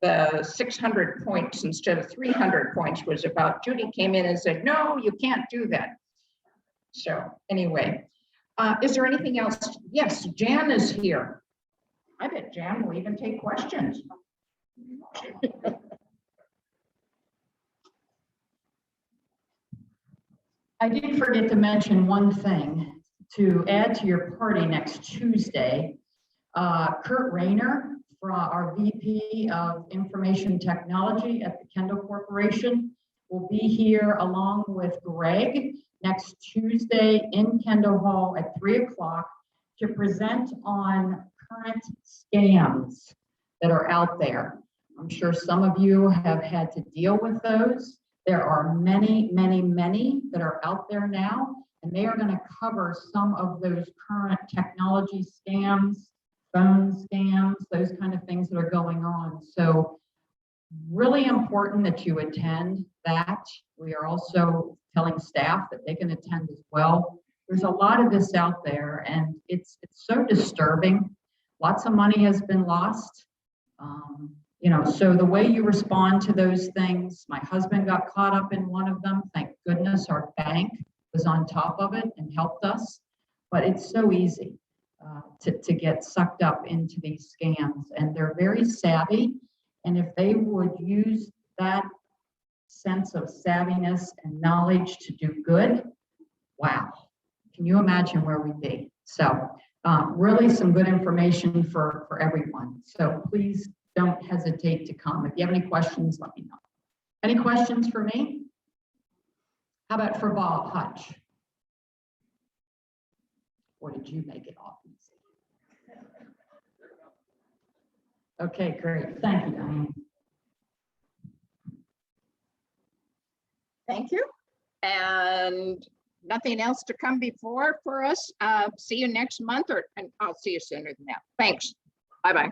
the 600 points instead of 300 points was about, Judy came in and said, no, you can't do that. So anyway, is there anything else? Yes, Jan is here. I bet Jan will even take questions. I did forget to mention one thing to add to your party next Tuesday. Kurt Rayner, our VP of Information Technology at the Kendall Corporation, will be here along with Greg next Tuesday in Kendall Hall at 3 o'clock to present on current scams that are out there. I'm sure some of you have had to deal with those. There are many, many, many that are out there now, and they are going to cover some of those current technology scams, phone scams, those kind of things that are going on. So really important that you attend that. We are also telling staff that they can attend as well. There's a lot of this out there, and it's so disturbing. Lots of money has been lost. You know, so the way you respond to those things, my husband got caught up in one of them. Thank goodness our bank was on top of it and helped us. But it's so easy to get sucked up into these scams, and they're very savvy. And if they would use that sense of savviness and knowledge to do good, wow, can you imagine where we'd be? So really some good information for everyone. So please don't hesitate to come. If you have any questions, let me know. Any questions for me? How about for Bob Hutch? Or did you make it off easy? Okay, great. Thank you, Diane. Thank you. And nothing else to come before for us. See you next month, and I'll see you sooner than that. Thanks. Bye-bye.